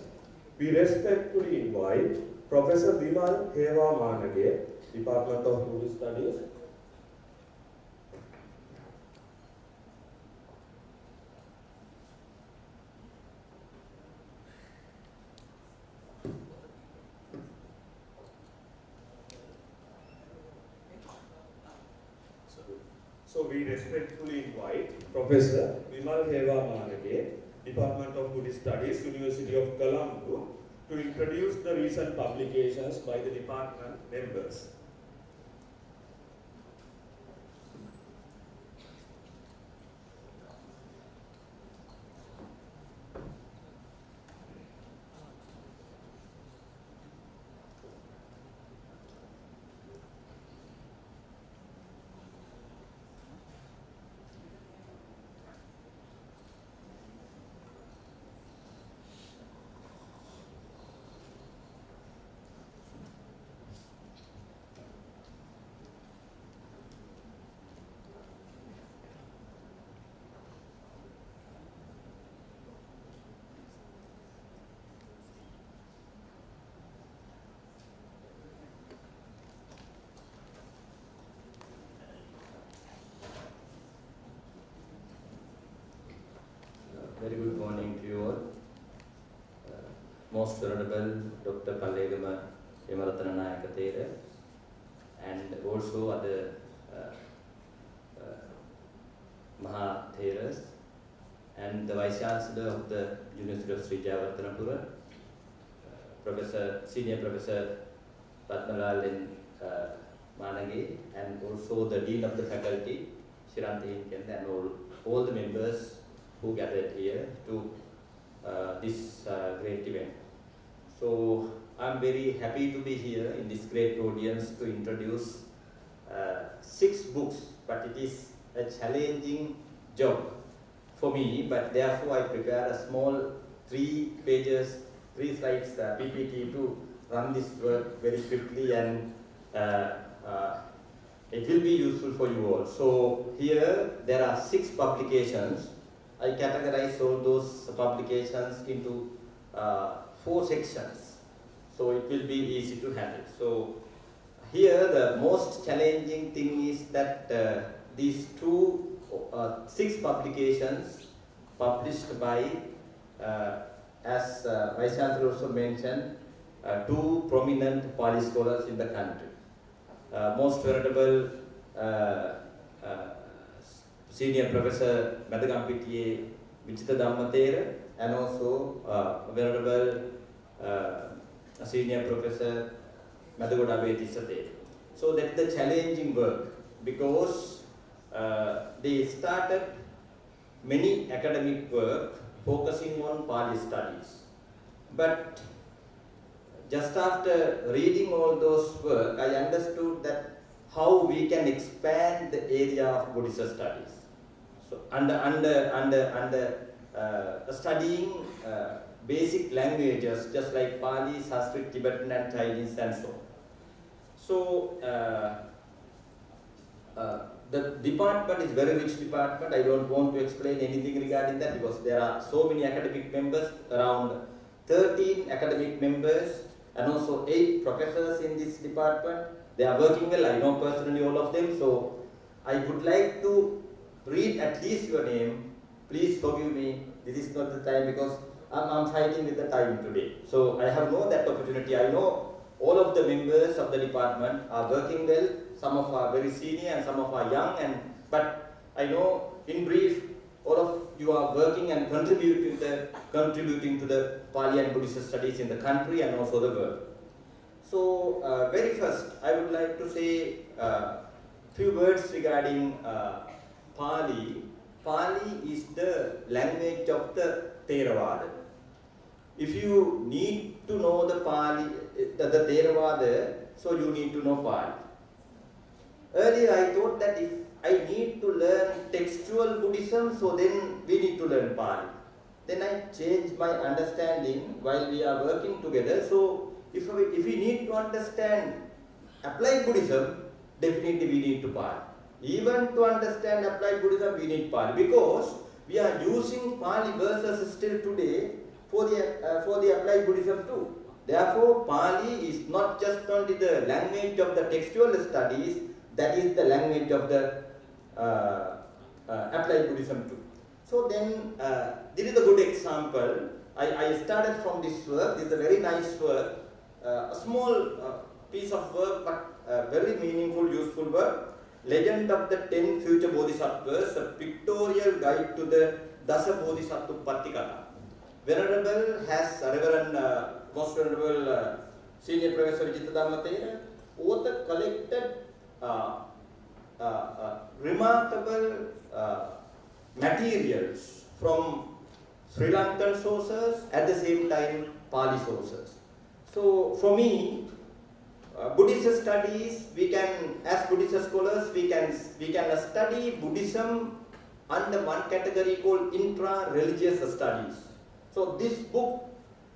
We respectfully invite Professor Vimal Hewamanage, Department of Buddhist Studies, So we respectfully invite Professor Vimal Hewamanage, Department of Buddhist Studies, University of Colombo, to introduce the recent publications by the department members. Very good morning to you all. Most Venerable Dr. Pallegama Hemarathananayakathera, and also other Maha Theras, and the Vice Chancellor of the University of Sri Jayewardenepura, Senior Professor Padmalal Manage, and also the Dean of the Faculty, Shiranti Inkenda, and all the members who gathered here to this great event. So I'm very happy to be here in this great audience to introduce 6 books, but it is a challenging job for me, but therefore I prepared a small 3 slides PPT to run this work very quickly, and it will be useful for you all. So here there are 6 publications. I categorize all those publications into 4 sections, so it will be easy to handle. So here the most challenging thing is that these 6 publications published by, as Vice Chancellor also mentioned, 2 prominent Pali scholars in the country. Most Venerable Senior Professor Madagampitiye Vichita Dhammathera, and also Venerable Senior Professor Madagodabe Tissathera. So that's the challenging work, because they started many academic work focusing on Pali studies. But just after reading all those work, I understood that how we can expand the area of Buddhist studies. So studying basic languages just like Pali, Sanskrit, Tibetan, and Chinese, and so on. So the department is very rich department. I don't want to explain anything regarding that because there are so many academic members, around 13 academic members and also 8 professors in this department. They are working well, I know personally all of them, so I would like to read at least your name. Please forgive me, this is not the time because I'm fighting with the time today. So I have no that opportunity. I know all of the members of the department are working well. Some of are very senior and some of are young, but I know in brief all of you are working and contributing to the Pali and Buddhist Studies in the country and also the world. So very first I would like to say few words regarding Pali. Pali is the language of the Theravada. If you need to know the Pali, the Theravada, so you need to know Pali. Earlier I thought that if I need to learn textual Buddhism, so then we need to learn Pali. Then I changed my understanding while we are working together. So if we need to understand applied Buddhism, definitely we need to Pali. Even to understand applied Buddhism, we need Pali because we are using Pali verses still today for the applied Buddhism too. Therefore, Pali is not just only the language of the textual studies, that is the language of the applied Buddhism too. So then, this is a good example. I started from this work. This is a very nice work, a small piece of work, but very meaningful, useful work. Legend of the 10 Future Bodhisattvas, a pictorial guide to the Dasa Bodhisattva Pattikata. Venerable has Reverend, Most Venerable Senior Professor Vijita Dhammatera, author collected remarkable materials from Sri Lankan sources, at the same time Pali sources. So for me, Buddhist studies, we can, as Buddhist scholars, we can study Buddhism under one category called intra-religious studies. So this book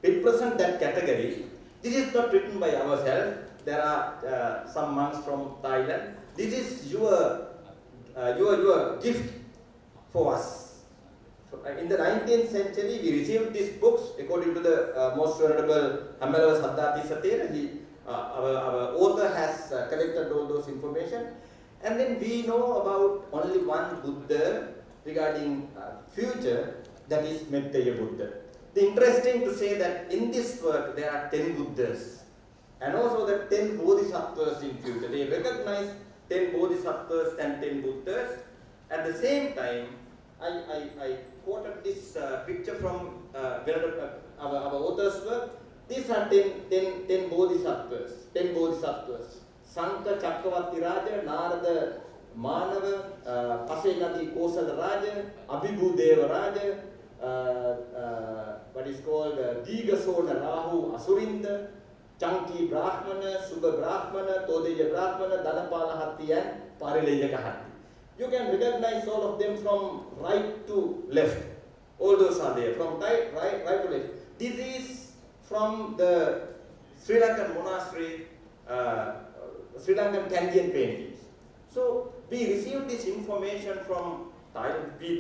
represents that category. This is not written by ourselves. There are some monks from Thailand. This is your gift for us. In the 19th century, we received these books according to the Most Venerable Hamalawa Saddhati Satera. Our author has collected all those information, and then we know about only one Buddha regarding future, that is Metteya Buddha. The interesting to say that in this work there are 10 Buddhas and also the 10 Bodhisattvas in future. They recognize 10 Bodhisattvas and 10 Buddhas. At the same time, I quoted this picture from our author's work. These are 10 Bodhisattvas. 10 Bodhisattvas. Sankha Chakravarti Raja, Narada Manava, Pasenati Kosala Raja, Abhibhu Deva Raja, what is called Digasona Rahu Asurinda, Chanki Brahmana, Subha Brahmana, Todeya Brahmana, Dhanapala Hatti and Parilejaka Hatti. You can recognize all of them from right to left. All those are there, from right to left. This is from the Sri Lankan monastery, Sri Lankan Kandian paintings. So we received this information from Thailand. We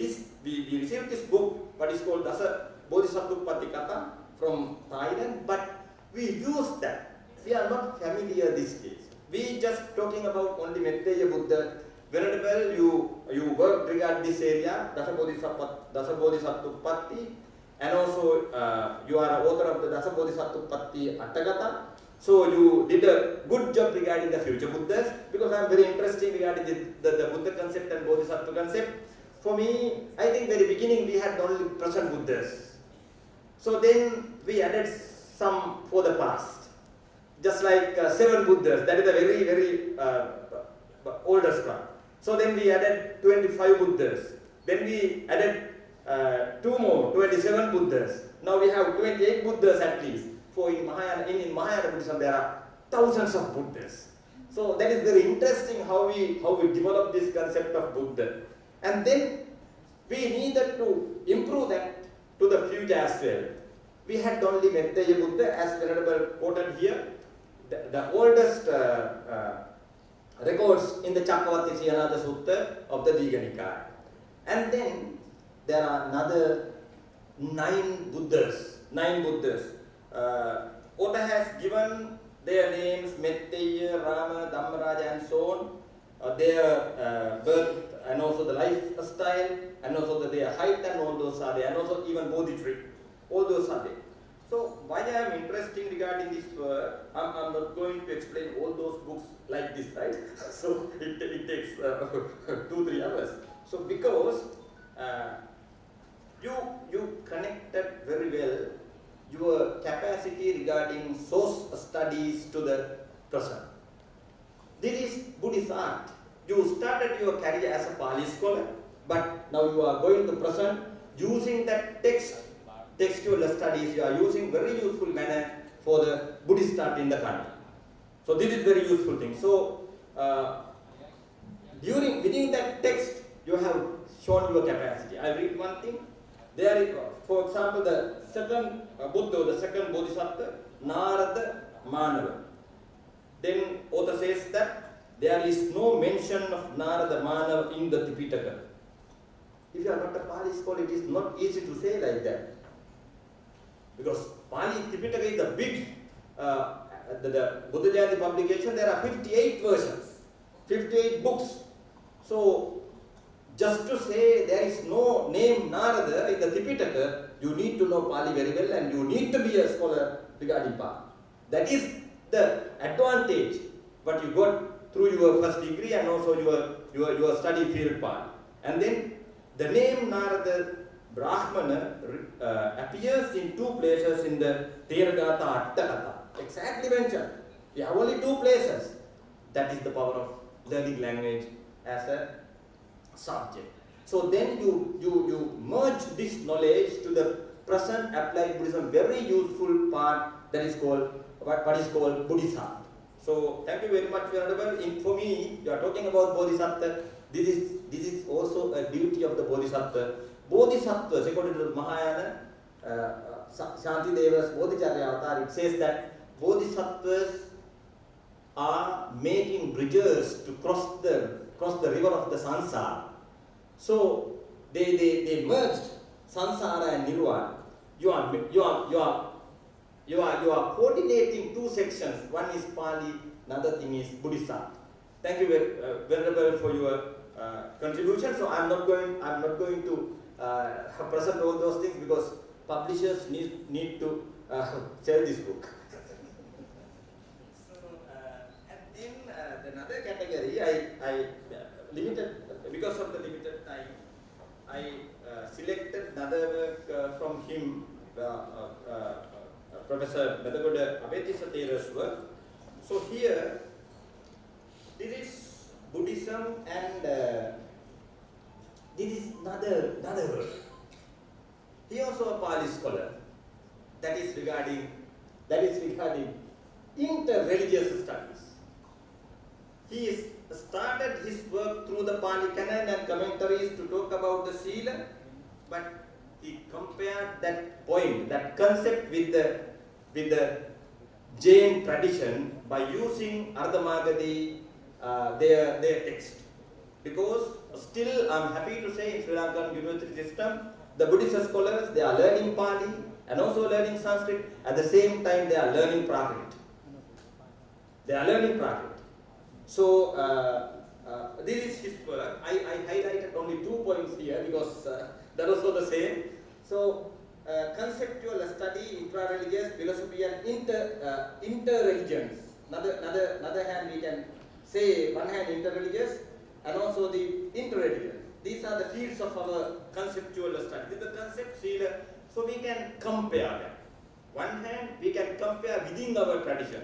received this book, what is called Dasa Bodhisattva Pattikata, from Thailand, but we use that. We are not familiar these days. We just talking about only Metteya Buddha. Venerable, you work regarding this area, Dasa Bodhisattva Patti, and also you are an author of the Dasa Bodhisattva Patti Attagata. So you did a good job regarding the future Buddhas, because I am very interested regarding the Buddha concept and Bodhisattva concept. For me, I think very beginning we had only present Buddhas. So then we added some for the past, just like 7 Buddhas. That is a very older script. So then we added 25 Buddhas. Then we added 2 more, 27 Buddhas. Now we have 28 Buddhas at least. For in Mahayana Buddhism there are thousands of Buddhas. So that is very interesting how we develop this concept of Buddha. And then we needed to improve that to the future as well. We had only Metteya Buddha, as Venerable quoted here. The oldest records in the Chakravarti Siyanada Sutta of the Digha Nikaya. And then there are another 9 Buddhas. Oda has given their names, Metteya, Rama, Dhammaraja and so on, their birth and also the lifestyle and also their height and all those are there, and also even Bodhi tree, all those are there. So why I am interested regarding this, I'm not going to explain all those books like this, right? So it takes 2-3 hours. So because you connected very well your capacity regarding source studies to the present. This is Buddhist art. You started your career as a Pali scholar, but now you are going to present using that textual studies. You are using very useful manner for the Buddhist art in the country. So this is very useful thing. So within that text, you have shown your capacity. I read one thing. There is, for example, the second Buddha, the second Bodhisattva, Narada Manava. Then author says that there is no mention of Narada Manava in the Tipitaka. If you are not a Pali scholar, it is not easy to say like that. Because Pali Tipitaka is the big, the Buddha Jayanti publication, there are 58 versions, 58 books. So, just to say there is no name Narada in the Tipitaka, you need to know Pali very well and you need to be a scholar regarding Pali. That is the advantage what you got through your first degree and also your study field Pali. And then the name Narada Brahmana appears in 2 places in the Theravada Attakatha. Exactly mentioned. We have only 2 places. That is the power of learning language as a subject. So then you merge this knowledge to the present applied Buddhism, very useful part that is called what is called Buddhism. So thank you very much, Venerable. For me, you are talking about Bodhisattva. This is also a duty of the Bodhisattva. Bodhisattvas, according to the Mahayana, Shantideva's Bodhicharya Avatar, it says that Bodhisattvas are making bridges to cross the river of the Sansara. So they merged Sansara and Nirvana. You are coordinating 2 sections. One is Pali, another thing is Buddhism. Thank you, Venerable, for your contribution. So I'm not going to present all those things because publishers need to sell this book. So and then another category I limited because of the limited time. I selected another work from him, Professor Medagoda Abetisathera's work. So here, this is Buddhism and this is another work. He also a Pali scholar. That is regarding inter-religious studies. He is started his work through the Pali canon and commentaries to talk about the Sila, but he compared that point, that concept with the Jain tradition by using Ardhamagadi, their text. Because still, I'm happy to say, in Sri Lankan university system, the Buddhist scholars, they are learning Pali and also learning Sanskrit. At the same time, they are learning Prakrit. So, this is his work. I highlighted only 2 points here because that was also the same. So, conceptual study, intra-religious, philosophy and inter-religions. Another hand we can say, one hand inter-religious and also the inter-religious. These are the fields of our conceptual study. This is the concept Sila, so we can compare them. One hand, we can compare within our tradition.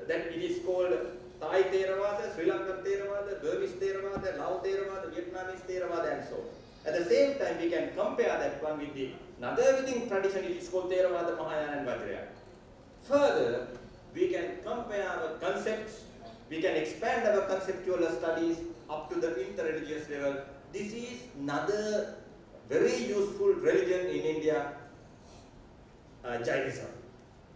That it is called Thai Theravada, Sri Lankan Theravada, Burmese Theravada, Lao Theravada, Vietnamese Theravada and so on. At the same time, we can compare that one with the another within tradition, it is called Theravada, Mahayana and Vajrayana. Further, we can compare our concepts, we can expand our conceptual studies up to the inter-religious level. This is another very useful religion in India, Jainism.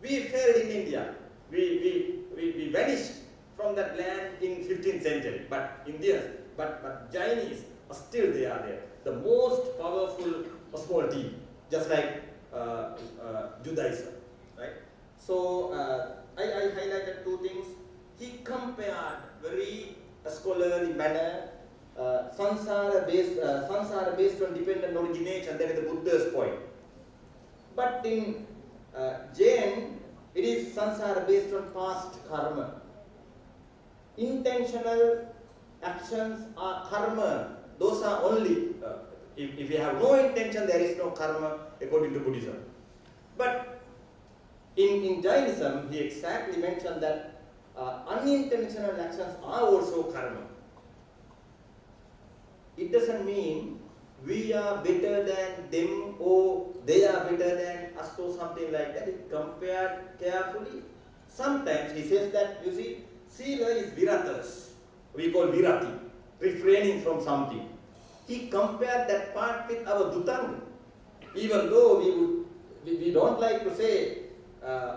We failed in India. We vanished from that land in 15th century. But Indians, but Chinese are still they are there. The most powerful small team, just like Judaism, right? So I highlighted two things. He compared very scholarly manner samsara based on dependent origination. That is the Buddha's point. But in Jain, it is samsara based on past karma. Intentional actions are karma. Those are only, if you have no intention, there is no karma according to Buddhism. But in Jainism, he exactly mentioned that unintentional actions are also karma. It doesn't mean we are better than them or they are better than us or something like that. It compared carefully. Sometimes he says that, you see, sila is viratas. We call virati, refraining from something. He compared that part with our dutanga. Even though we don't like to say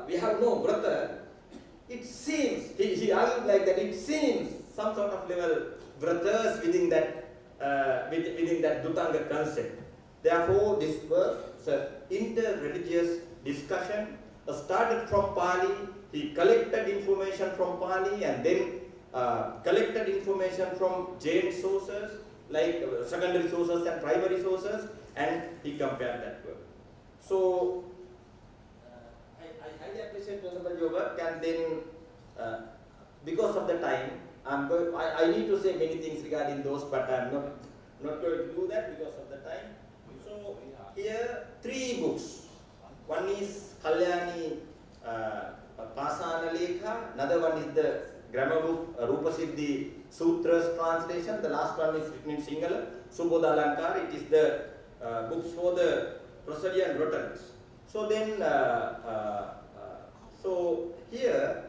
we have no brata, it seems, he argued like that, it seems some sort of level vratas within that dutanga concept. Therefore, this work is an inter-religious discussion started from Pali. He collected information from Pali and then collected information from Jain sources, like secondary sources and primary sources, and he compared that work. So, I highly appreciate your work, and then because of the time, I need to say many things regarding those, but I'm not going to do that because of the time. So here, 3 books. One is Kalyani Pasana Lekha, another one is the grammar book Rupa Siddhi Sutras translation, the last one is written in Sinhala, Subodha Alankar. It is the books for the prosody and rhetorics. So then, so here,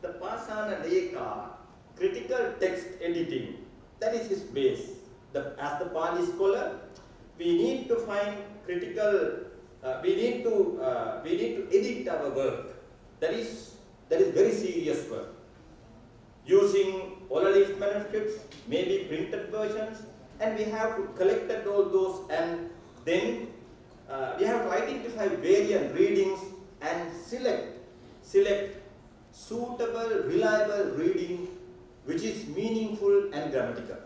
the Pasana Lekha, critical text editing, that is his base. As the Pali scholar, we need to find critical, we need to edit our work. That is very serious work. Using Olaleaf manuscripts, maybe printed versions, and we have to collect all those, and then we have to identify variant readings and select suitable, reliable reading which is meaningful and grammatical.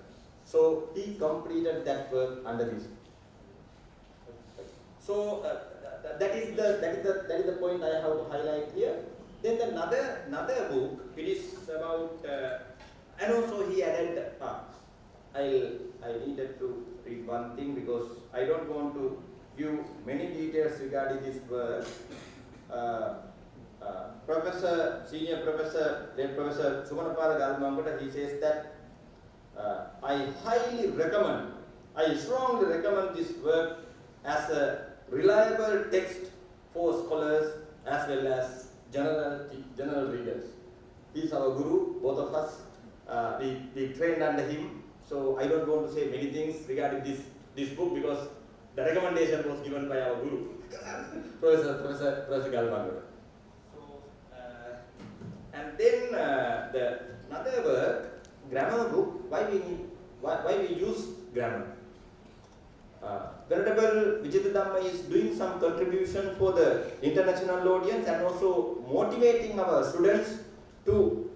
So he completed that work under this. So that is the point I have to highlight here. Then another book, it is about, and also he added, I needed to read one thing because I don't want to give many details regarding this work. Senior Professor Sumanapala Galmangota, he says that I strongly recommend this work as a reliable text for scholars as well as general readers. He is our guru, both of us. We trained under him, so I don't want to say many things regarding this book because the recommendation was given by our guru, Professor Galmangota. And then another work, grammar book. Why we use grammar? Venerable Vijitadhamma is doing some contribution for the international audience and also motivating our students to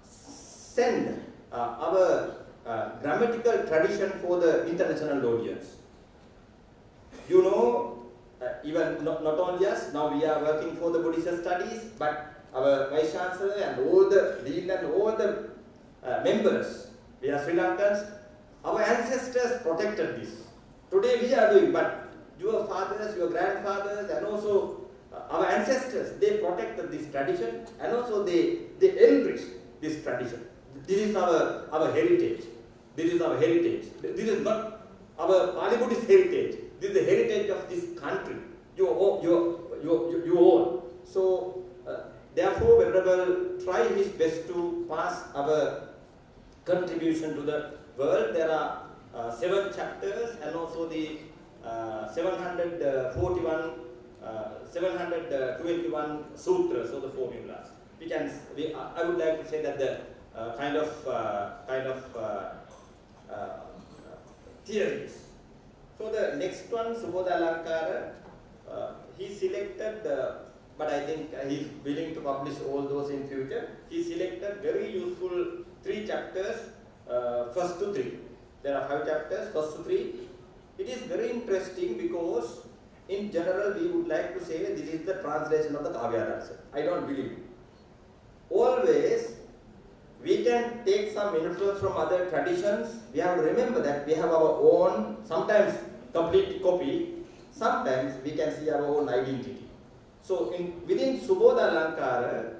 send our grammatical tradition for the international audience. You know, even not only us, now we are working for the Buddhist Studies, but our Vice Chancellor and all the Dean and all the members, we are Sri Lankans, our ancestors protected this. Today we are doing, but your fathers, your grandfathers, and also our ancestors, they protected this tradition and also they enriched this tradition. This is our heritage. This is our heritage. This is not our Pali Buddhist heritage. This is the heritage of this country. You all. So, therefore, Venerable try his best to pass our contribution to the world. There are 7 chapters and also the 721 sutras, or the formulas. I would like to say that the kind of theories. So the next one, Subodha Alankara, he selected, but I think he's willing to publish all those in future. He selected very useful 3 chapters, first to 3. There are 5 chapters, first to 3. It is very interesting because in general we would like to say this is the translation of the Kavya Darshana. I don't believe it. Always we can take some influence from other traditions. We have to remember that we have our own, sometimes complete copy, sometimes we can see our own identity. So within Subodha Alankara,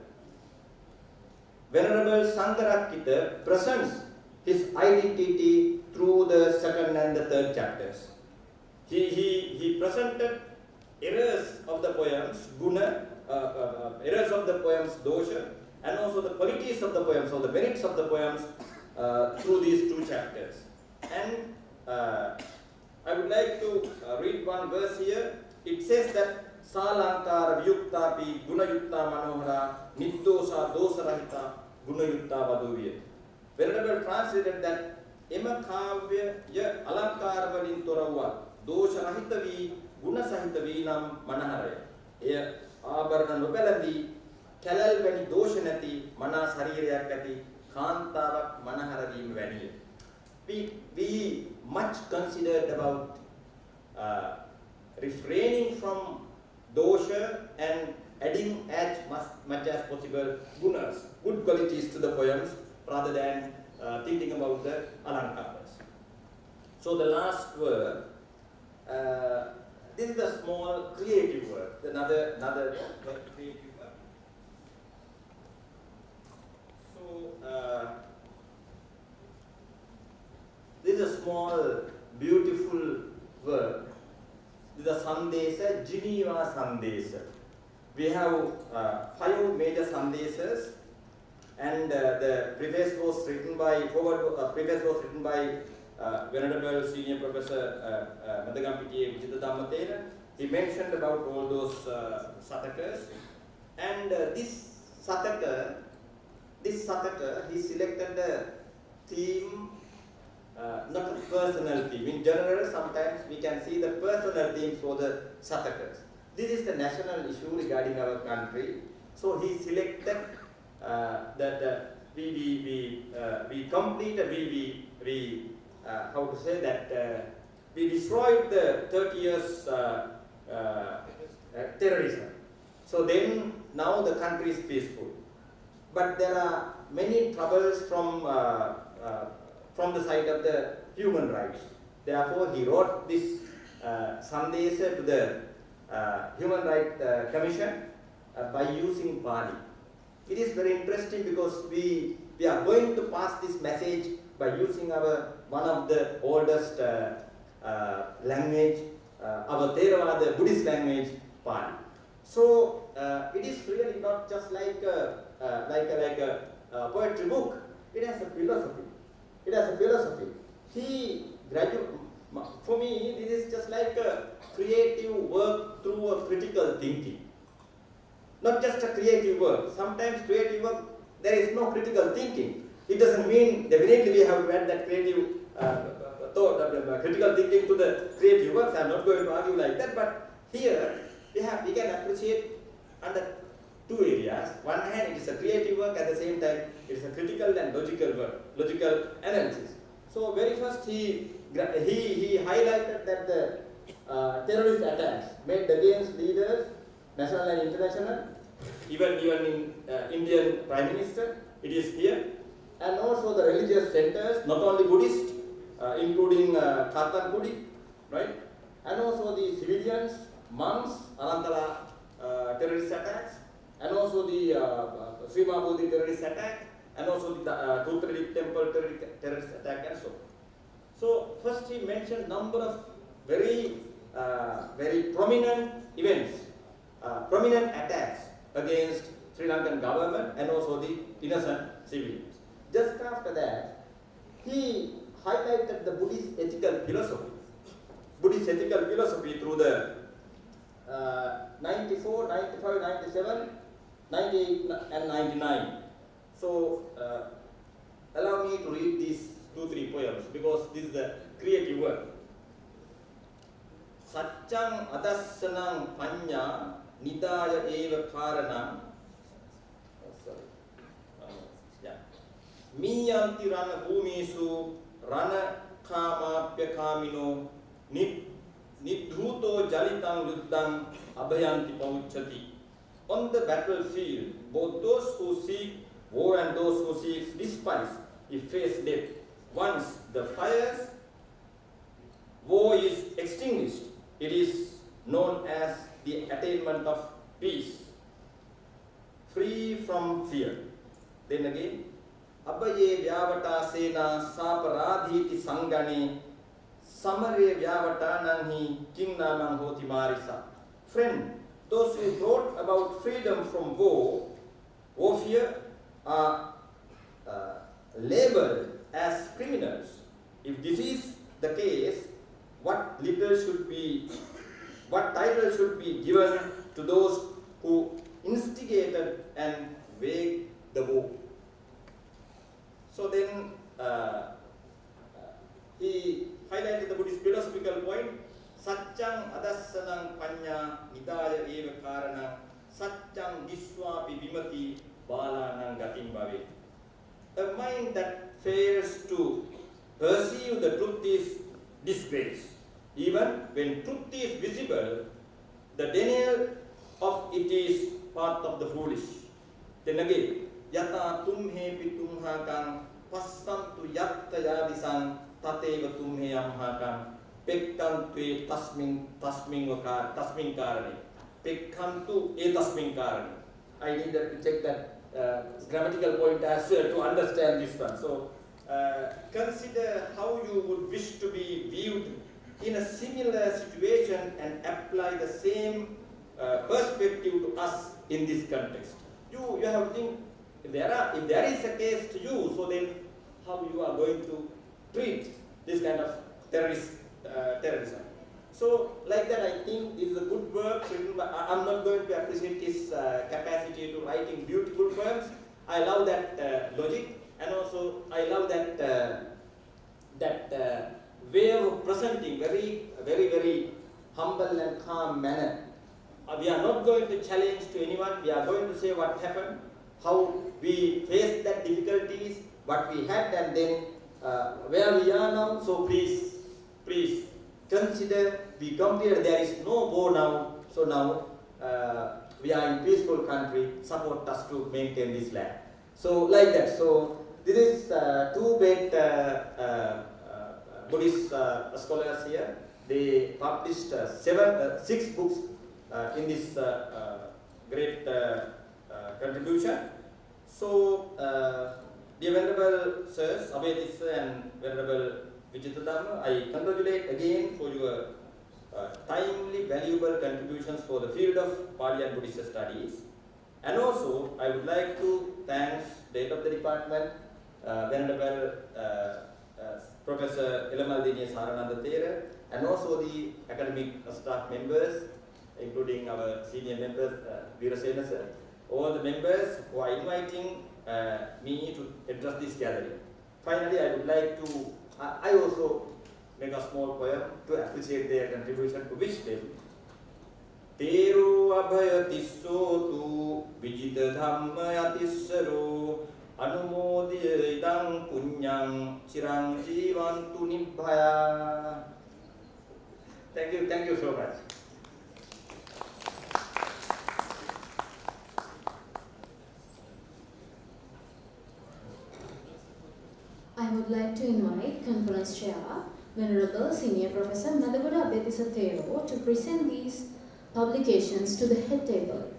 Venerable Sankarakkhita presents his identity through the 2nd and the 3rd chapters. He presented errors of the poems, guna, errors of the poems, dosha, and also the qualities of the poems, or the merits of the poems through these 2 chapters. And I would like to read one verse here. It says that Salankara Vyuktapi Gunayutta Manohara Nitdosa Dosarahita Gunayutta Vaduvya. Venerable translated that Ema Kavya Ya Alankara Valin Torawa Dosarahitavi Gunasahitavi Nam Manaharaya. Eya Abarana Nopeladi Kalal Vani Doshanati Mana Sarirayakati Kantavak Manaharavim Vani. We much considered about refraining from dosha and adding as much as possible gunas, good qualities to the poems, rather than thinking about the alankaras. So the last work, this is a small creative work, another creative work. So this is a small, beautiful work. This is a Sandesa, Geneva Sandesa. We have 5 major Sandesas, and the preface was written by Venerable Senior Professor Madagampiti Vijitadhammatera. He mentioned about all those Satakas, and this Sataka, he selected the theme. Not a personal theme. In general, sometimes we can see the personal themes for the Satakas. This is the national issue regarding our country. So he selected that we completed, how to say that, we destroyed the 30 years terrorism. So then, now the country is peaceful. But there are many troubles from the side of the human rights. Therefore, he wrote this Sandesa to the Human Rights Commission by using Pali. It is very interesting because we are going to pass this message by using one of the oldest language, our Theravada Buddhist language, Pali. So it is really not just like a poetry book. It has a philosophy. It has a philosophy. For me, this is just like a creative work through a critical thinking. Not just a creative work. Sometimes creative work, there is no critical thinking. It doesn't mean definitely we have to add that creative thought, critical thinking to the creative works. I am not going to argue like that, but here we can appreciate under 2 areas. One hand, it is a creative work, at the same time, it is a critical and logical work, logical analysis. So very first, he highlighted that the terrorist attacks made against leaders, national and international, even in Indian Prime Minister, it is here, and also the religious centers, not only Buddhist, including Kathanpudi, right, and also the civilians, monks, Anantala terrorist attacks, and also the Sri Mahabodhi terrorist attack, and also the Tutradi temple terrorist attack, and so on. So first he mentioned number of very prominent events, prominent attacks against Sri Lankan government and also the innocent civilians. Just after that, he highlighted the Buddhist ethical philosophy. Buddhist ethical philosophy through the 94, 95, 97, 98 and 99. So allow me to read these 2-3 poems because this is the creative work. Satchang adassanang panya nidaya eva karanam. Miyanti rana bhumisu rana kamapya kamino nidhuto jalitang yuddham abhayanti pavuchati. On the battlefield, both those who seek war and those who seek despise, if face death. Once the fires, war is extinguished, it is known as the attainment of peace, free from fear. Then again, Abhaye vyavata sena saparadhiti sangane samare vyavata nanghi kingnamang hoti marisa. Friend, those who brought about freedom from warfare are labeled as criminals. If this is the case, what title should be given to those who instigated and waged the war? So then he highlighted the Buddhist philosophical point. Satchang adassanang panya nidaya eva karana satchang diswapi vimati balanang gatim bhave. A mind that fails to perceive the truth is disgrace. Even when truth is visible, the denial of it is part of the foolish. Then again, yata tumhe pitumhakang passantu yatta yadisang tateva tumhe amhakang Pekkantu tasmin karane. Pekkantu tasmin karane. I needed to check that grammatical point as well to understand this one. So consider how you would wish to be viewed in a similar situation and apply the same perspective to us in this context. You have to think, if there is a case to you, so then how you are going to treat this kind of terrorism. So like that, I think this is a good work written by, I'm not going to appreciate his capacity to writing beautiful poems. I love that logic, and also I love that way of presenting very humble and calm manner. We are not going to challenge to anyone. We are going to say what happened, how we faced that difficulties, what we had, and then where we are now. So please consider, we compare, there is no war now, so now we are in peaceful country, support us to maintain this land. So like that. So this is two great Buddhist scholars here. They published 6 books in this great contribution. So dear Venerable Sirs, Abhayatissa and Venerable Vichittadhamma, I congratulate again for your timely, valuable contributions for the field of Pali and Buddhist Studies. And also, I would like to thank the head of the department, Venerable Professor Ilamaldini Sarananda Thera, and also the academic staff members, including our senior members, Virasena sir, all the members who are inviting me to address this gathering. Finally, I would like to I also make a small poem to appreciate their contribution, to which them Teru abhaya tissotu vijita dhamma yatissaro anumodiya idang punyang chirang jivantu nibbhaya. Thank you so much. I would like to invite Conference Chair, Venerable Senior Professor Nadagoda Abetisa Thero to present these publications to the head table.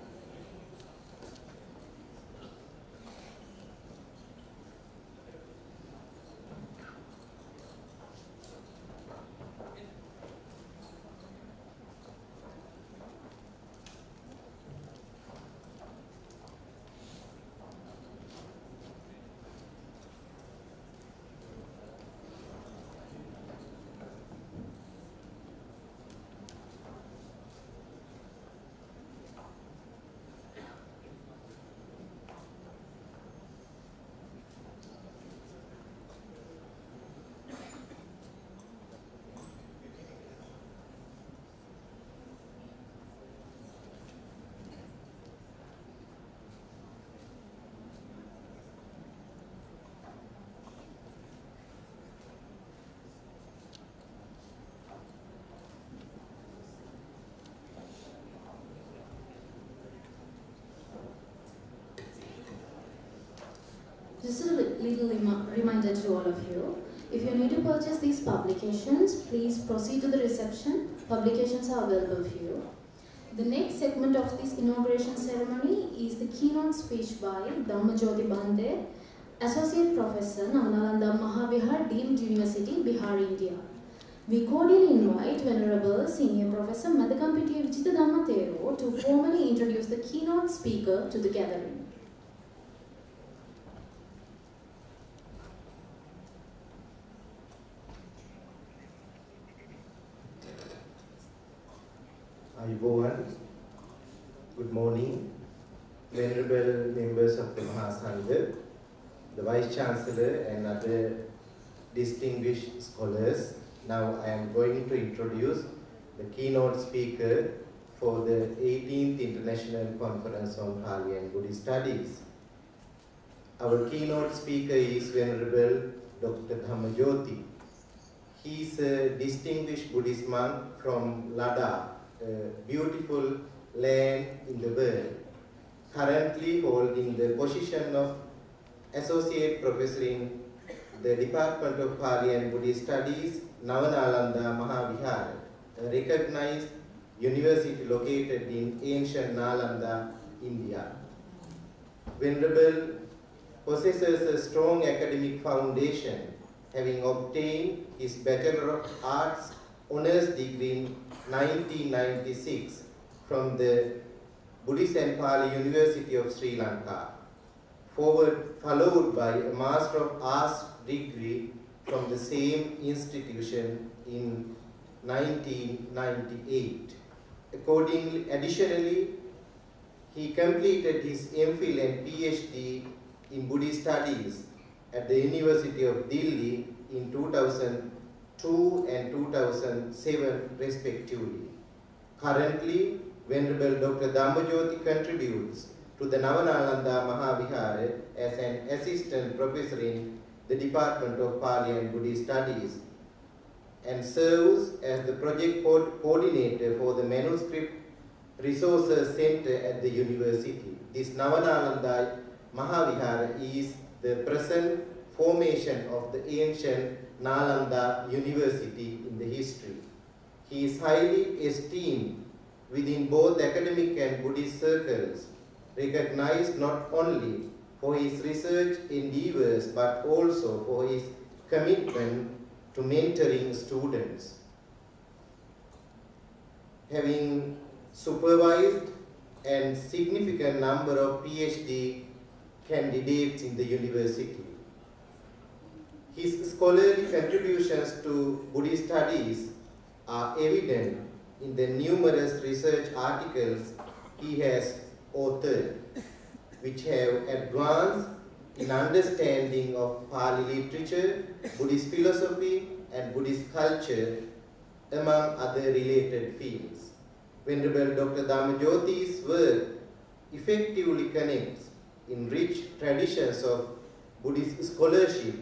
little reminder to all of you. If you need to purchase these publications, please proceed to the reception. Publications are available for you. The next segment of this inauguration ceremony is the keynote speech by Dhammajyoti Bande, Associate Professor, Navanalanda Mahavihar, Deemed University, Bihar, India. We cordially invite Venerable Senior Professor Madhakampitiya Vijitha Dhammathero to formally introduce the keynote speaker to the gathering. Ayubowan, good morning, venerable members of the Mahasangha, the Vice Chancellor and other distinguished scholars. Now I am going to introduce the keynote speaker for the 18th International Conference on Pali and Buddhist Studies. Our keynote speaker is Venerable Dr. Dhammajyoti. He is a distinguished Buddhist monk from Ladakh, a beautiful land in the world, currently holding the position of Associate Professor in the Department of Pali and Buddhist Studies, Navanalanda Mahavihara, a recognized university located in ancient Nalanda, India. Venerable possesses a strong academic foundation, having obtained his Bachelor of Arts Honours degree in 1996 from the Buddhist and Pali University of Sri Lanka, followed by a Master of Arts degree from the same institution in 1998. Additionally, he completed his MPhil and PhD in Buddhist Studies at the University of Delhi in 2002 and 2007 respectively. Currently, Venerable Dr. Dhammajyoti contributes to the Navanalanda Mahavihara as an assistant professor in the Department of Pali and Buddhist Studies and serves as the project coordinator for the Manuscript Resources Center at the university. This Navanalanda Mahavihara is the present formation of the ancient Nalanda University in the history. He is highly esteemed within both academic and Buddhist circles, recognized not only for his research endeavors but also for his commitment to mentoring students. Having supervised a significant number of PhD candidates in the university, his scholarly contributions to Buddhist studies are evident in the numerous research articles he has authored, which have advanced in understanding of Pali literature, Buddhist philosophy, and Buddhist culture, among other related fields. Venerable Dr. Dhammajyoti's work effectively connects in rich traditions of Buddhist scholarship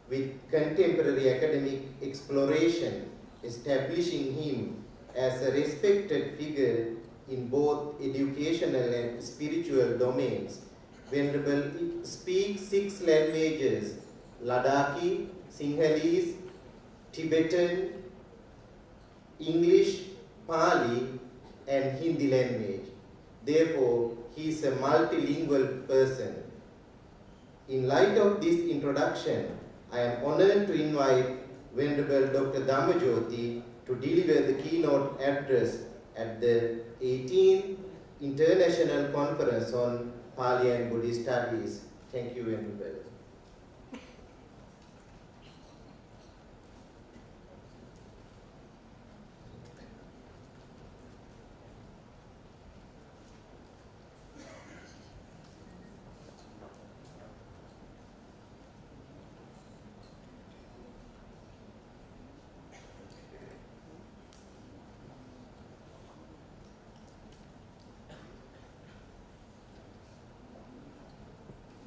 with contemporary academic exploration, establishing him as a respected figure in both educational and spiritual domains. Venerable speaks 6 languages: Ladakhi, Sinhalese, Tibetan, English, Pali, and Hindi language. Therefore, he is a multilingual person. In light of this introduction, I am honored to invite Venerable Dr. Dhammajyoti to deliver the keynote address at the 18th International Conference on Pali and Buddhist Studies. Thank you, Venerable.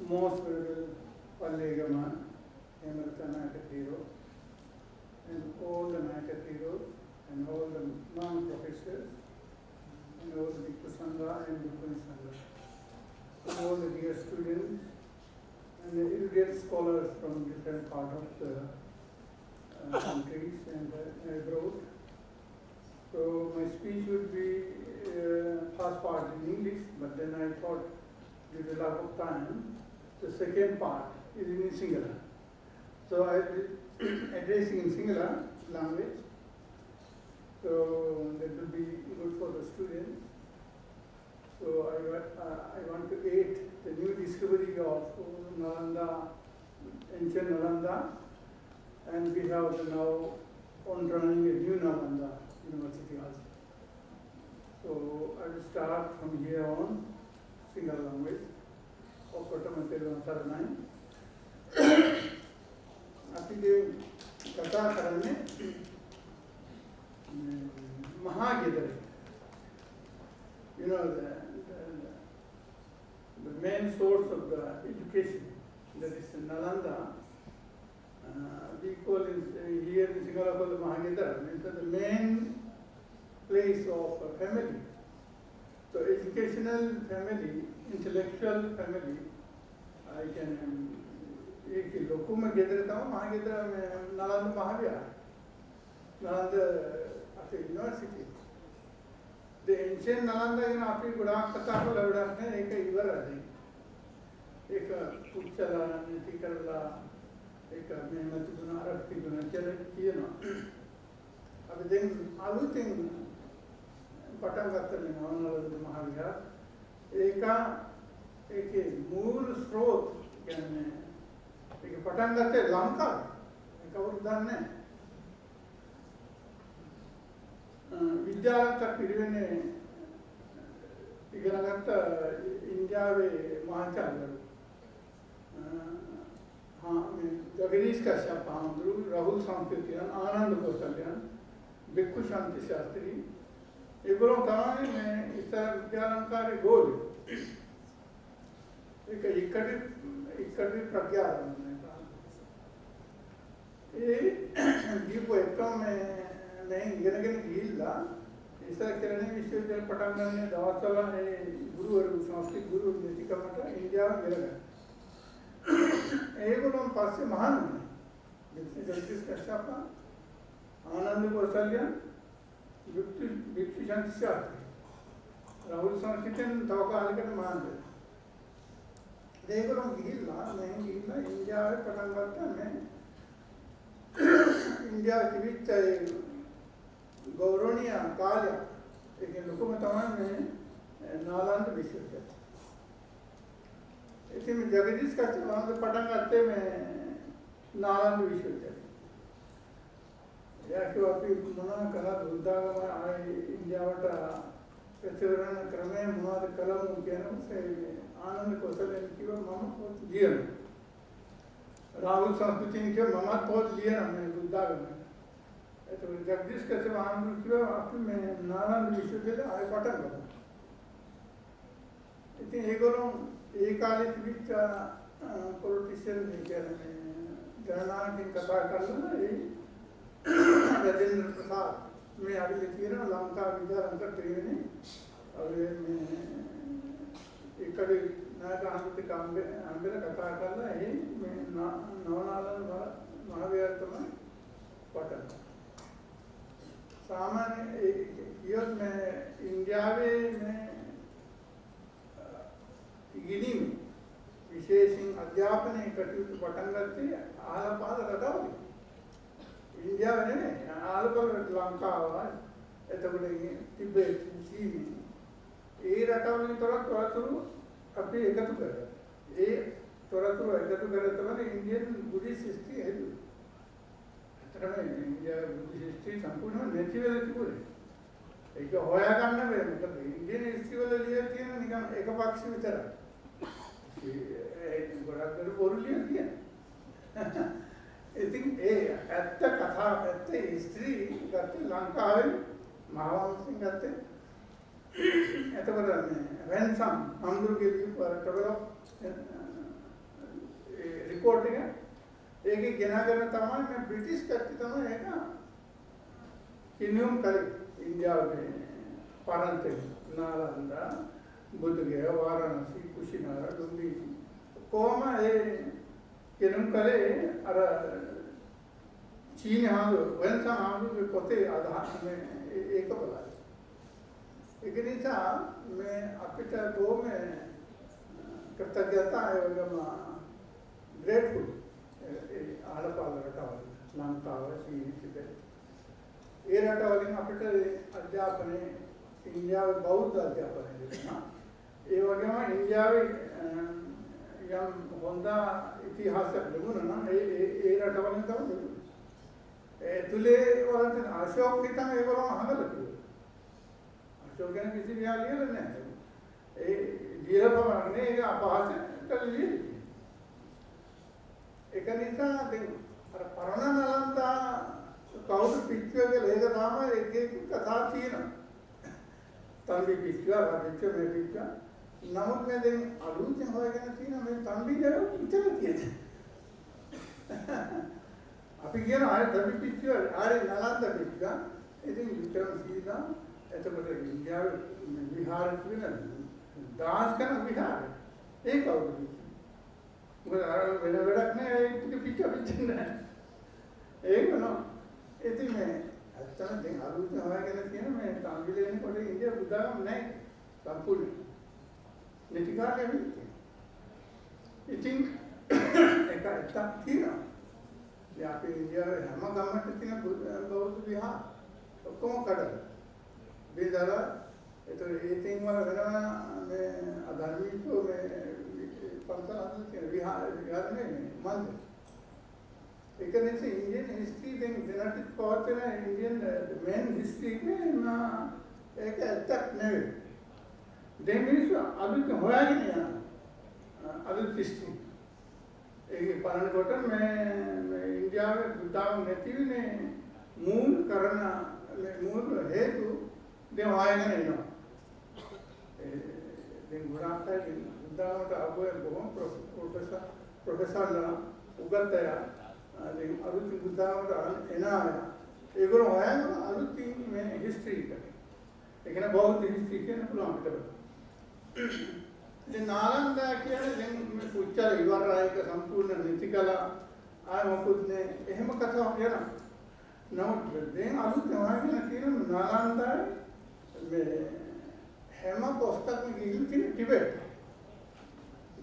Most Venerable Pali Hemaratanathero, and all the Nathatheros, and all the non-professors, and all the Bhikkhu Sangha and Bhikkhuni Sangha, and all the dear students, and erudite scholars from different parts of the countries and abroad. So my speech would be first part in English, but then I thought due to lack of time, the second part is in Sinhala. So I will be addressing in Sinhala language. So that will be good for the students. So I want to aid the new discovery of Nalanda, ancient Nalanda, and we have now on running a new Nalanda University also. So I will start from here on, Sinhala language, of Kottamatelu Saranai. Apide kata karane Mahagidare. You know, the main source of the education, that is Nalanda, we call it here in Sinhala called the Mahagidara, means that the main place of a family. So educational family, intellectual family, I can एक लोगों में gather था महागेदर में नालंदा महाविहार नालंदा आपके university the ancient Nalanda in आपकी गुड़ा कथा को लवड़ा ने एक इवर आ गई एक कुचला नीति करला एक मेहनत गुना रखती गुना चले किए ना अब दिन आलू दिन पटंग करते हैं नालंदा महाविहार एक मूल स्रोत यानी एक पटंग करते लंका एक और उदाहरण है विद्यालय तक पिरिवेने इगनगत इंडिया वे महाचार्य हाँ जगदीश कश्यप आंध्र राहुल सांस्कृतिक आनंद कौशल्यान भिक्षु शांति शास्त्री इगलों तमाम में इस तरह विद्यालय का गोल एक इकड़ी प्रज्ञा ये दीप एकम में नहीं गिरगन गीला इस तरह करने विश्वविद्यालय पटांगण में दवासाला गुरु और संस्कृत गुरु नीतिका मटा इंडिया गिरगन एक लोग पास से महान हैं जगदीश कश्यप आनंद कौशल्या भिक्षु शांति शास्त्री राहुल संस्कृत दवा अलग महान है एक लोग गीला नहीं गीला इंडिया पटांगण में इंडिया के बीच गौरवनीय कार्य एक लोगों में तमाम में नालंदा विश्वविद्यालय इसी में जगदीश का नालंदा पटंग करते में नालंदा विश्वविद्यालय या कि वापी मना कला धुंधा का आए इंडिया वाटा प्रतिवरण क्रमे मुनाद कला मुख्य ना उसे आनंद कौशल की वो मामा बहुत लिया राहुल संस्कृति के मामा बहुत लिया हमने धुंधा में तो जगदीश कैसे वहाँ रुकिए आपके में नालंदा विश्वविद्यालय आए पटक गया इतने एक आले के बीच पॉलिटिशियन ने क्या जननायक की कथा कर लो ना ये राजेंद्र प्रसाद में आगे लिखी है ना लंका विद्या लंका त्रिवेणी और ये में एक कड़ी नायक आंध्र काम में आंध्र कथा कर लो ये में नवनालंदा महाविहार तो में पटक सामान्य यूरोप में इंडिया में गिनी में विशेष अध्यापन कटुत पटंग करते आलपाल रटावली इंडिया में आलपाल लंका ऐसे तिब्बत चीन ये रटावली थोड़ा थोड़ा थोड़ा अपनी एकत्र कर ये थोड़ा थोड़ा एकत्र करे तो मैंने इंडियन बुद्धिस्ट हिस्ट्री है इंडिया बुद्धिस्ट हिस्ट्री संपूर्ण नेची वाले पूरे एक होया काम ना बे मतलब इंडियन हिस्ट्री वाले लिया थी ना निकाम एक पक्ष में तरह एक बड़ा कर बोल लिया थी I think at the कथा at the history करते लंका है महावंश करते ऐसा बता मैं ransom हम लोग के लिए पर रिपोर्टिंग है एक गिना करना तमाम में ब्रिटिश करती तमाम है ना किन्यूम करे इंडिया में पारंते नालंदा बुद्ध गया वाराणसी कुशीनगर डुंडी कोमा है කෙනුම් කලේ අර චීන හාමුදුරුවෝ වෙනසම හාමුදුරුවෝ පොතේ අදහස් මේ ඒක බලයි. ඒක නිසා මේ අපිට බොහොම කෘතඥතාවය වගේම ග්‍රේට්ෆුල් ආලපාල රටවල් ලංකාව සීනිතිද ඒ රටවලින් අපිට අධ්‍යාපනයේ ඉන්දියාවේ බෞද්ධ අධ්‍යාපනය ලැබුණා. ඒ වගේම ඉන්දියාවේ යම් හොඳ ඉතිහාසයක් ලැබුණා නම් ඒ රටවලින් තමයි ඒ තුලේ වලට අශෝක් පිටම ඒගොල්ලෝ අහලා තිබුණා. අශෝක් ගැන කිසි විහාර ලියලා නැහැ. ඒ ලියලා පමණනේ ඒක අපහාසයට ලියන්නේ. ඒක නිසා දැන් අර පරණ නලන්දා කවුරු පිටුවේ ලේක තමයි එක එක කතා තියෙනවා. තම්බි පිටුව, රාජිච්ච මේ පිටුව. නමුත් මේ දැන් අලුතෙන් හොයගෙන තියෙන මේ තම්බි දර ඉතල තියෙනවා. අපි කියන ආයේ තම්බි පිටුව, ආයේ නලන්දා පිටුව. ඉතින් වික්‍රම සීදා එතකොට ඉන්දියාවේ විහාර කියන දාස් කරන විහාර. ඒක කවුද? මොකද අර වෙන වැඩක් නෑ ඒක පිටුව නෑ. ඒක නෝ. ඉතින් මේ අත්තන දැන් අලුතෙන් හොයාගෙන තියෙන මේ තම්බිලෙන් කොට ඉන්දියා බුදාගම නැහැ සම්පූර්ණ. නිතිකාරය වෙන්නේ. ඉතින් ඒක ඇත්තක් තියෙනවා. දැන් අපේ ඉන්දියාවේ හැම ගමකට තියෙන බෞද්ධ විහාර ඔක්කොම කඩලා. බෙදලා ඒතර ඒ තෙන් වල වෙනවා මේ අධර්මීකෝ මේ පන්සල් අතර තියෙන විහාර නෙමෙයි මන්දිර. ඒක නිසා Indian history then genetic part in Indian the main history ඒක ඇත්තක් නෙවෙයි. දැන් මිනිස්සු අලුත් හොයාගෙන යනවා. අලුත් history. ඒ බලන කොට මේ ඉන්දියාවේ බුද්ධාගම නැතිවනේ මූල කරන මූල හේතු දැන් හොයාගෙන එනවා. දැන් ගොඩාක් අය බුද්ධාගමට ආවෝ බොහොම ප්‍රොෆෙසර්ලා උගතය දැන් අලුත් බුද්ධාගමට එන අය ඒගොල්ලෝ හොයන අලුත් මේ හිස්ටරි එක. ඒක නේ බෞද්ධ හිස්ටරි කියන පුළුවන් අපිට. දැන් නාලන්දා කියන්නේ දැන් මේ පුච්චර ඉවරයික සම්පූර්ණ නිති කලා ආය මොකුත් නේ එහෙම කතාවක් කියනවා. නමුත් දැන් අලුත් හොයගෙන කියන නාලන්දායි මේ හැම පොස්තක්ම ගිහින් තියෙන ටිබෙට්.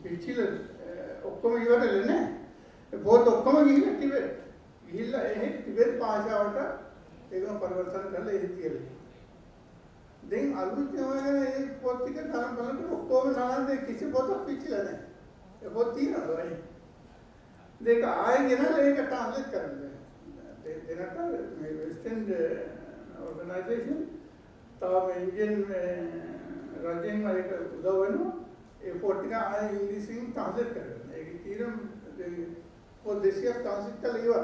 පිටිල ඔක්කොම ඉවරද නැහැ. පොත් ඔක්කොම ගිහිල්ලා ටිබෙට්. ගිහිල්ලා ටිබෙට් භාෂාවට ඒකම පරිවර්තන කරලා ඒක කියලා. දැන් අලුත් හොයගෙන මේ පොත් ටික ගන්න බලනකොට ඔක්කොම නාලන්දේ කිසි පොතක් පිටිලා නැහැ. ඒ පොත් තියෙනවා ඒ. දෙක ආයෙ ගෙනල්ලා ඒක ට්‍රාන්ස්ලේට් කරන්න. දෙනට මේ වෙස්ටර්න් ඕගනයිසේෂන් තාම ඉන්දියන් රජයෙන් වලට උදව් වෙනවා. ඒ පොත් ටික ආයෙ ඉංග්‍රීසියෙන් ට්‍රාන්ස්ලේට් කරන්න. ඒක తీරම් පොත් 200ක් ට්‍රාන්ස්ලේට් කරලා ඉවරයි.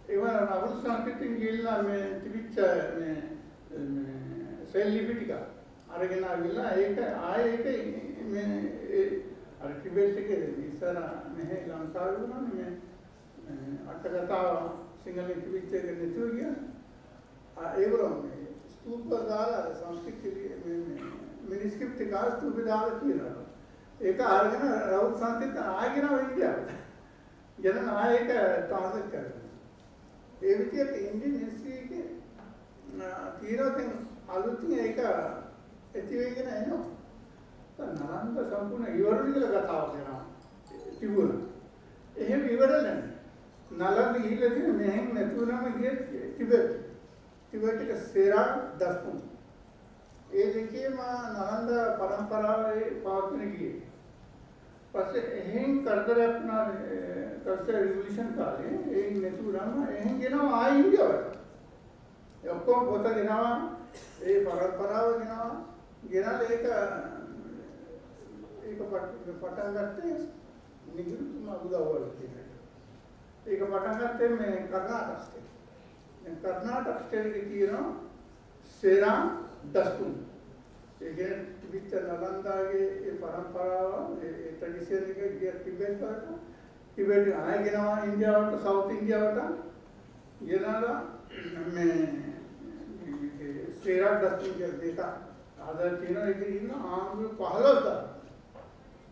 ඒවා රවුල් සංස්කෘතියෙන් ගිහිල්ලා මේ තිබිච්ච මේ සෙල් ලිපි ටික අරගෙන ආවිලා ඒක ආයෙ ඒක මේ අර ටිබෙට් එකේ ඉස්සර මෙහෙ ලංකාවේ වුණානේ මේ අටකතාව සිංහලෙන් තිබිච්ච එක නැතුව ගියා. ඒගොල්ලෝ මේ ස්තූප දාලා සංස්කෘතික මේ මිනිස්ක්‍රිප්ට් එක ස්තූප දාලා තියෙනවා. ඒක අරගෙන රවුල් සංස්කෘතිය ආගෙන ඉන්දියාවට. ගෙන ආයෙක ට්‍රාන්ස්ලේට් කරනවා. ඒ විදිහට ඉන්දියන් හිස්ටරි එකේ තීරෝතෙන් අලුතින් ඒක ඇති වෙගෙන එනවා. නරන්ද සම්පූර්ණ ඉවරුනි කියලා කතාවක් වෙනවා. තිබුණා. එහෙම ඉවර නැහැ. නලන්ද ගිහිල්ලා තියෙන මෙහෙන් නැතුණම ගියේ ටිබෙට්. ටිබෙට් එක සේරා දස්පුන්. ඒ දෙකේම නලන්ද පරම්පරාවේ පවතින ගියේ. පස්සේ එහෙන් කරදරයක් වුණා කස්ටර් රිවොලුෂන් කාලේ ඒ නැතුණම එහෙන් ගෙනවා ආයෙ ඉන්දියාවට. ඒ ඔක්කොම පොත ගෙනවා ඒ පරම්පරාව ගෙනවා ගෙනලා ඒක පටන් ගත්තේ නිගුරුතුමා බුදවල් කියන එක. ඒක පටන් ගත්තේ මේ කර්ණාටක ස්ටේට්. දැන් කර්ණාටක ස්ටේට් එකේ තියෙනවා සේරා දස්තුන්. ඒ කියන්නේ තිබිච්ච නලන්දාගේ ඒ පරම්පරාව ඒ ට්‍රැඩිෂන් එක ගිය ටිබෙට් වලට ටිබෙට් ආයෙගෙනවා ඉන්දියාවට සවුත් ඉන්දියාවට ගෙනලා මේ සේරා දස්තුන් කියන දෙක ආදර තියෙනවා. ඒකේ ඉන්න ආන්දු 15000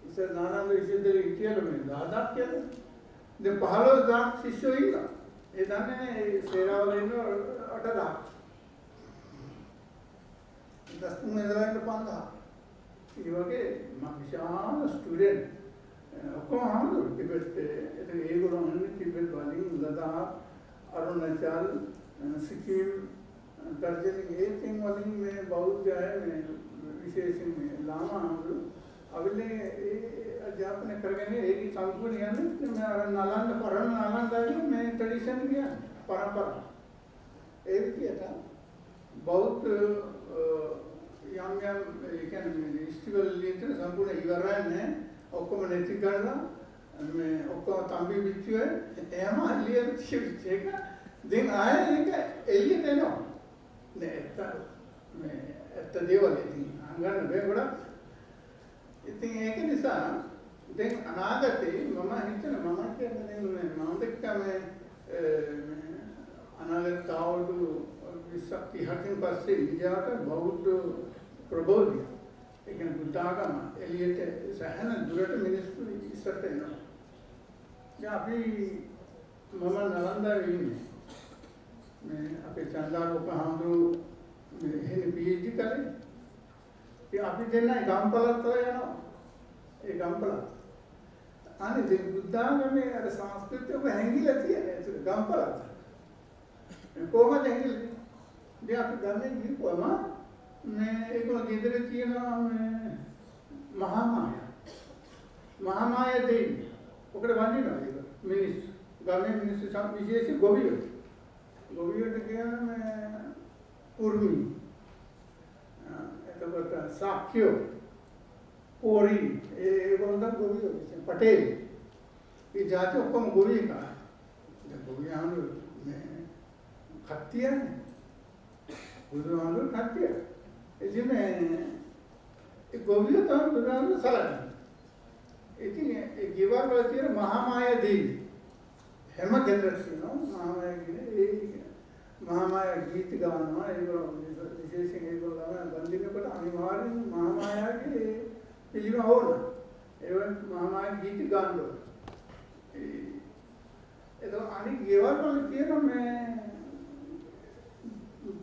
ඉතින් නානන්ද විශ්වවිද්‍යාලයේ කියලා මේ 10,000ක් කියලා. දැන් 15,000 ශිෂ්‍යෝ ඉන්නවා. ඒ දන්නේ නැහැ ඒ සේනාවල ඉන්න 8,000. දස් තුන ඉඳලා ඉන්න 5,000. ඒ වගේ විශාල ස්ටුඩන්ට් ඔක්කොම හම්බුනේ ටිබෙට් ඒගොල්ලෝ අන්නේ ටිබෙට් වලින් ලදාක් අරුණාචල් සිකිම් දර්ජන ඒකෙන් වලින් මේ බෞද්ධය මේ විශේෂයෙන් මේ ලාමා හම්බුනේ අවිලේ ඒ අධ්‍යාපනය කරගෙන ඒක සම්පූර්ණ යන්නේ මේ නලන්ද පරණ නලන්දගේ මේ ට්‍රැඩිෂන් කියන්නේ පරම්පරාව ඒ විදිහට බෞද්ධ යම් ඒ කියන්නේ ඉස්තිවල ලියන සම්පූර්ණ ඉවරයි නෑ ඔක්කොම නැති කරලා මේ ඔක්කොම තම්බි පිටුවේ එහෙම අල්ලිය පිටුවේක දැන් ආයෙ ඒක එළියට එනවා නේ මේ ඇත්ත දේවල් ඉතින් අංගන්න බෑ ගොඩක් ඉතින් ඒක නිසා දැන් අනාගතේ මම හිතන මම කියන්නේ දැන් මම දැක්කම අනාගත අවුරුදු 20 30කින් පස්සේ ඉන්දියාවට බෞද්ධ ප්‍රබෝධය ඒ කියන්නේ බුද්ධ ආගම එළියට සහන දුරට මිනිස්සු ඉස්සරට එනවා. දැන් අපි මම නලන්දාවේ ඉන්නේ. මේ අපේ චන්දාරෝප හඳු මෙහෙන PhD කරේ. ඉතින් අපි දෙන්නයි ගම්පලත් වල යනවා. ඒ ගම්පලත්. අනේ මේ බුද්ධ ආගමේ අර සංස්කෘතිය හැංගිලා තියෙන ඒක ගම්පලත්. කොහොමද හැංගිලා? දැන් අපි ගන්නේ ගිහුවම මේ ඒගොල්ලෝ ගෙදර තියෙනවා මේ මහා මාය දෙවි. ඔකට වඳිනවා ඒක. මිනිස්සු. ගමේ මිනිස්සු විශේෂ ගොවියෝ. ගොවියෝට කියන්නේ මේ කුර්මි. එතකොට සාක්‍යෝ. ඕරි ඒගොල්ලෝ ගොවියෝ. පටේල්. මේ જાති ඔක්කොම ගොවිය කා. දැන් ගොවියන්ව මේ කට්ටියනේ. බුදුහාමුදුරු කට්ටිය. ඉතින් ඒ ගොවියෝ තමයි බුදුහාමුදුරු සලකන්නේ. ඉතින් ඒ ගෙවල් වල තියෙන මහා මායා දේවි හැම ගෙදරක තියෙනවා මහා මායා කියන්නේ ඒ මහා මායා ගීත ගානවා ඒගොල්ලෝ විශේෂයෙන් ඒගොල්ලෝ වන්දිනකොට අනිවාර්යෙන් මහා මායාගේ පිළිම ඕන ඒ මහා මායා ගීත ගානවා ඒක අනිත් ගෙවල් වල තියෙන මේ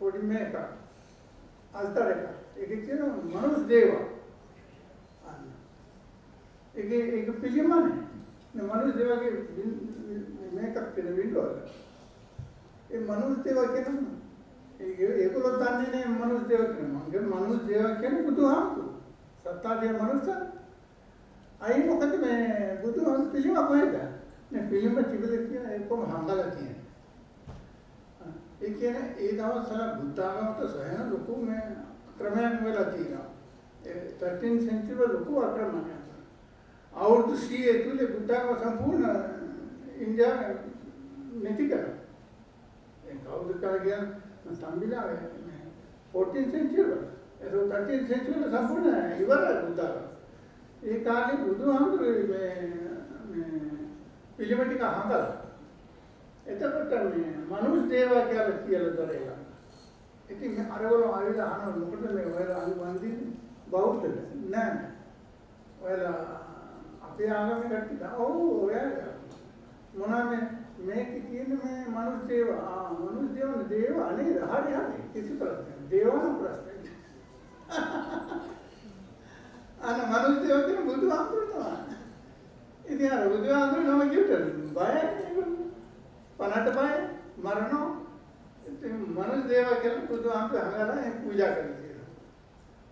පොඩි මේක අල්තර එක ඒක කියන මනුස්ස දේවා ඒක පිළිමනේ මනුස්ස දේවාගේ මේකක් කියන වින්ඩෝ ඒ මනුස්ස දේවා කියන්නේ ඒගොල්ලෝ දන්නේ නැහැ මනුස්ස දේවා කියන්නේ මගේ මනුස්ස දේවා කියන්නේ බුදුහාමුදුරු සත්‍යාවේ මනුස්ස අයි මොකද මේ බුදුහාමුදුරු පිළිම කොහෙද මේ පිළිම තිබෙලා කියන ඒකම හංගලා තියෙනවා ඒ කියන්නේ ඒ දවස්වල බුද්ධ ආගමට සොයන ලොකු මේ ක්‍රමයක් වෙලා තියෙනවා. ඒ 13th century ලොකු ආක්‍රමණයක්. අවුරුදු 100 තුලේ බුද්ධ ආගම සම්පූර්ණ ඉන්දියාවේ නැති කරා. ඒ කවුද කරගෙන සම්බිලා 14th century ඒක 13th century සම්පූර්ණ ඉවරයි බුද්ධ ආගම. ඒ කාලේ බුදුහාමුදුරු මේ පිළිම ටික හංගලා එතකොට මේ මනුස්ස දේවා කියලා දරේලා. ඉතින් මේ අරවල ආවිලා අහනවා මොකද මේ ඔයාලා අනුබන්දින්නේ බෞද්ධද? නෑ. ඔයාලා අපේ ආගමේ කට්ටිය ඔව් ඔයාලා මොනවාද මේක කියන්නේ මේ මනුස්ස දේවා මනුස්ස දේවන දේවා නේද? හරි කිසි ප්‍රශ්නයක්. දේවාන ප්‍රශ්නයක්. අන මනුස්ස දේවා කියන බුදුහාමුදුරු තමයි. ඉතින් අර බුදුහාමුදුරු නම කියුවට බයයි පනට බය මරණෝ ඉතින් මනුස්ස දේවා කියලා බුදුහාමුදුරු අහලා ඒ පූජා කරනවා.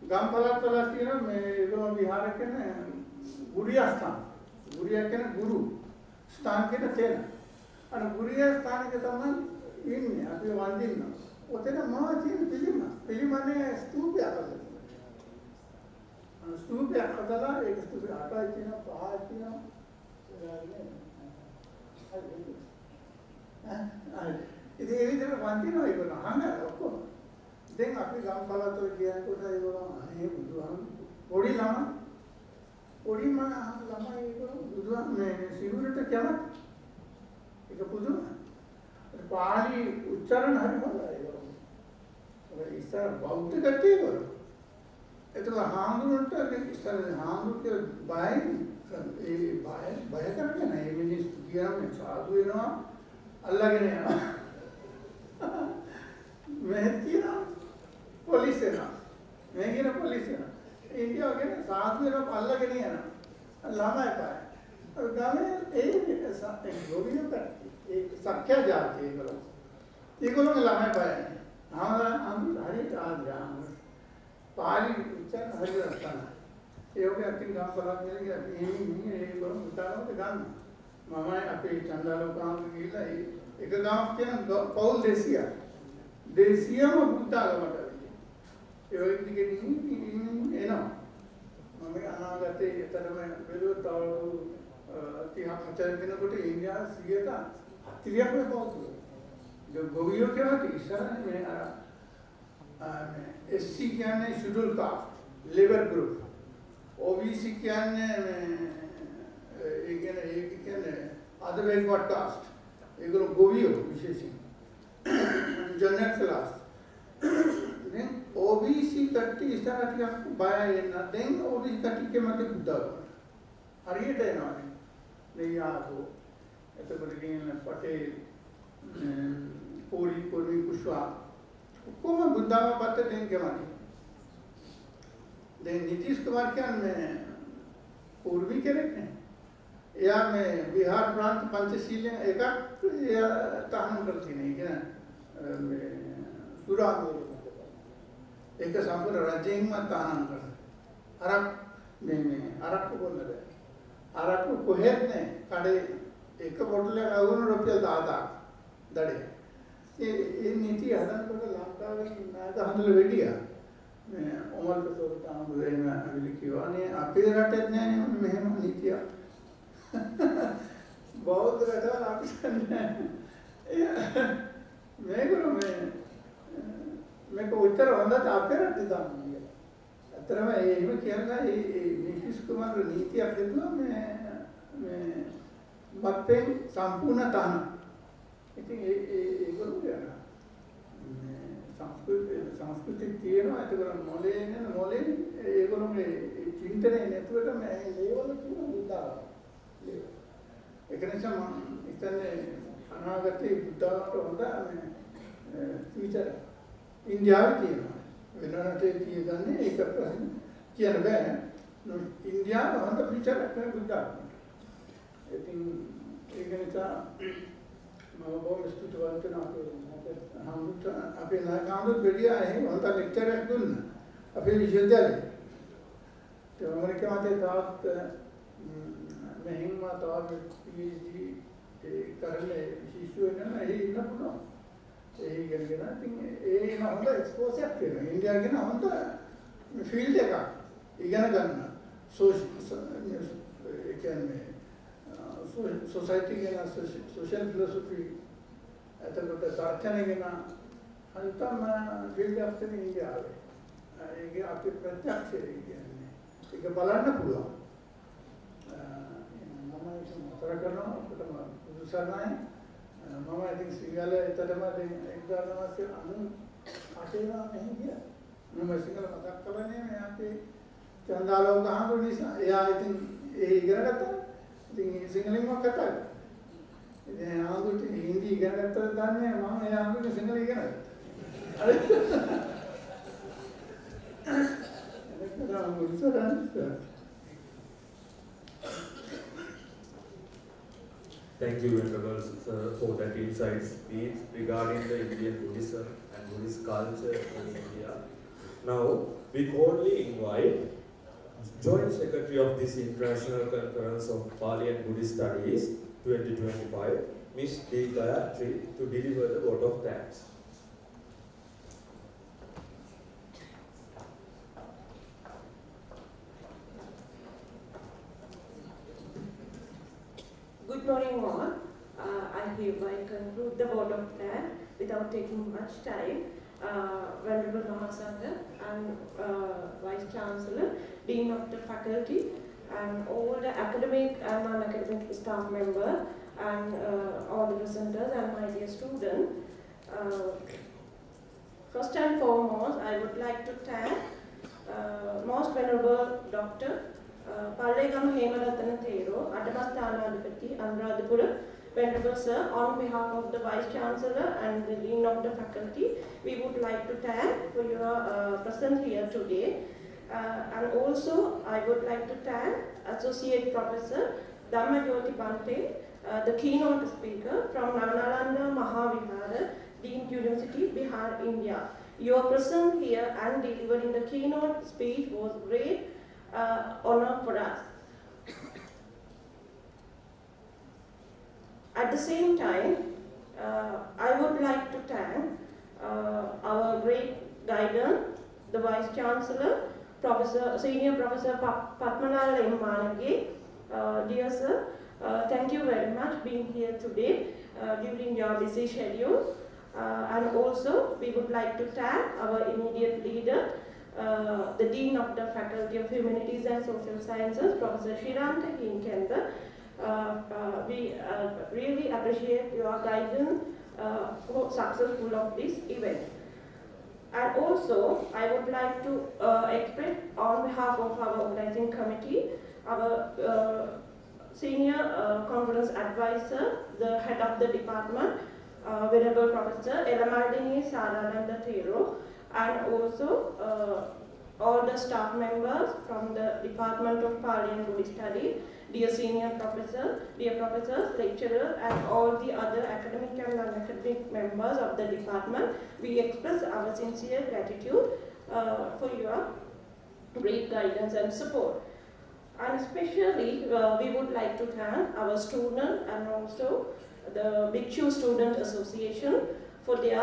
ගම්පලත් වල තියෙන මේ ඒකම විහාර කියන ගුරිය ස්ථාන. ගුරිය කියන්නේ ගුරු ස්ථාන කියන තැන. අර ගුරිය ස්ථානක තමයි ඉන්නේ අපි වන්දින්න. ඔතන මා තියෙන පිළිමනේ ස්තූපයක් හදලා. ස්තූපයක් හදලා ඒක ස්තූපය අටයි තියෙන පහයි තියෙන ඉතින් ඒ විදිහට වන්දිනවා ඒගොල්ලෝ අහන්නේ ඔක්කොම. දැන් අපි ගම්පලත් වල කියනකොට ඒගොල්ලෝ අනේ බුදුහාමුදුරු පොඩි ළමයි ඒගොල්ලෝ බුදුහාම මේ සිවුරට කැමති. ඒක පුදුම. පාලි උච්චාරණ හරි හොඳයි ඒගොල්ලෝ. ඔය ඉස්සර බෞද්ධ කට්ටිය ඒගොල්ලෝ. එතකොට හාමුදුරුවන්ට ඉස්සර හාමුදුරුවෝ බයයි බය කරගෙන මේ මිනිස්සු කියන්නේ සාදු වෙනවා අල්ලගෙන යනවා. මේ කියන පොලිස් එනවා. මේ කියන පොලිස් එනවා. ඉන්දියාව කියන සාදු වෙනවා අල්ලගෙන යනවා. ළමයි බය. ගමේ ඒ ගොවියෝ ඒ සක්‍යා ජාතිය ඒගොල්ලෝ. ඒගොල්ලෝගේ ළමයි බයයි. හරියට ආන්දරාම පාලි උච්චාරණ හරියට ගන්න. ඒකේ අතින් ගම් බලක් කියලා මේ ඒගොල්ලෝ උදාහරණ ගන්න. මම අපේ චන්දාලෝකාංග ගිහිල්ලා එක ගමක් කියන පවුල් 200ක්. 200ම බුද්ධාගමට ඒ වගේ එනවා. මම අනාගතේ එතරම් බැලුවොත් අවුරුදු 30ක් 40 වෙනකොට ඉන්දියාව 140ක් පවුල්. ගොවියෝ කියලා ඉස්සරහ මේ SC කියන්නේ scheduled caste labor group, OBC කියන්නේ ඒ කියන්නේ other backward caste. ඒගොල්ලෝ ගොවියෝ විශේෂයෙන් general class. දැන් OBC කට්ටිය ඉස්සරහ ටිකක් බයයි එන්න. දැන් OBC කට්ටිය මත බුද්ධාගම හරියට එනවා. මේ ආපෝ එතකොට කියන්නේ පටේල් पूरी पूर्वी कुशवा को मैं बुद्धा का पत्ते दें के मानी दें नीतीश कुमार क्या मैं पूर्वी के रखने या मैं बिहार प्रांत पंचशील एका ताहन करती नहीं क्या सुरा एक संपूर्ण राज्य में ताहन कर अरब में अरब को बोल रहे अरब को कोहेत ने काड़े एक बोतल ₹1 दादा दड़े ये नीति हदन को लाभदायक मैं तो हम लोग बैठिया मैं उमर पे तो काम बुरे में अभी लिखी हुआ ने आपे रटे ने में नीतिया बहुत रटा आप मैं को उत्तर होता था आपे रटे था मुझे अतर में ये में क्या ना ये नीतीश कुमार नीति अपने तो मैं मत संपूर्ण तान ඉතින් ඒගොල්ලෝ කියනවා සංස්කෘතිය තියෙනවා ඒකවල මොලේ නේද මොලේ ඒගොල්ලෝගේ චින්තනය නැතුවට මේ ලේවල කියන බුද්ධාව ඒක නිසා මම හිතන්නේ අනාගතේ බුද්ධාවට හොඳ මේ ෆියුචර් ඉන්දියාවේ තියෙනවා වෙන රටේ තියෙන්නේ ඒක ප්‍රශ්න කියන්න බෑ ඉන්දියාව හොඳ ෆියුචර් එකක් බුද්ධාවට ඉතින් ඒක නිසා मैं बहुत स्तुतिवंत ना हम अभी नाम बढ़िया है वहाँ का लेक्चर है कुल अभी विश्वविद्यालय तो अमेरिका में ताप महिंग में ताप PhD करने शिशु है ना ये ना पुनो ये करके ना तिंग ये ना होता एक्सपोजर के ना इंडिया के ना होता फील्ड है का ये क्या ना करना क्या में सोसाइटी के ना सोशल फिलोसफी ऐसा कुछ दर्शन के ना अंतम फील्ड ऑफ द इंडिया है एक आपके प्रत्यक्ष है एक बालाना पूरा मामा इसमें तरह करना तो दूसरा ना है मामा आई थिंक सिंगल है इतना में एक दाना से अनु आते ना नहीं किया मैं सिंगल पता करने में यहाँ पे चंदालों कहाँ तो नहीं या आई थिंक ये इधर करता सिंगलिंग में करता है यहाँ तो हिंदी इधर करता है दान में माँ यहाँ तो सिंगल इधर अरे Thank you, Venerable Sir, for that insight speech regarding the Indian Buddhism and Buddhist culture in India. Now, we cordially invite Joint Secretary of this International Conference of Pali and Buddhist Studies 2025, Ms. D. Gayatri, to deliver the vote of thanks. Good morning all. I hereby conclude the vote of thanks without taking much time. Venerable Mahasangha and Vice Chancellor, Dean of the Faculty, and all the academic and non-academic staff members, and all the presenters and my dear students. First and foremost, I would like to thank Most Venerable Dr. Pali and Buddhist Studies, Anuradhapura. Venerable Sir, on behalf of the Vice Chancellor and the Dean of the Faculty, we would like to thank for your presence here today. And also, I would like to thank Associate Professor Dhammajyoti Bante, the keynote speaker from Nalanda Mahavihara, Dean University, Bihar, India. Your presence here and delivering the keynote speech was great honor for us. At the same time, I would like to thank our great guidance, the Vice Chancellor, Senior Professor Padmanabhan M. Manage. Dear sir, thank you very much being here today during your busy schedule. And also, we would like to thank our immediate leader, the Dean of the Faculty of Humanities and Social Sciences, Professor Shiranta Hinkenda. We really appreciate your guidance for successful of this event. And also, I would like to express on behalf of our organizing committee, our senior conference advisor, the head of the department, Venerable Professor Elamardini Sarananda Thero, and also all the staff members from the Department of Pali and Buddhist Studies, dear senior professor, dear professors, lecturers, and all the other academic and non-academic members of the department. We express our sincere gratitude for your great guidance and support. And especially, we would like to thank our students and also the Bhikshu Student Association for their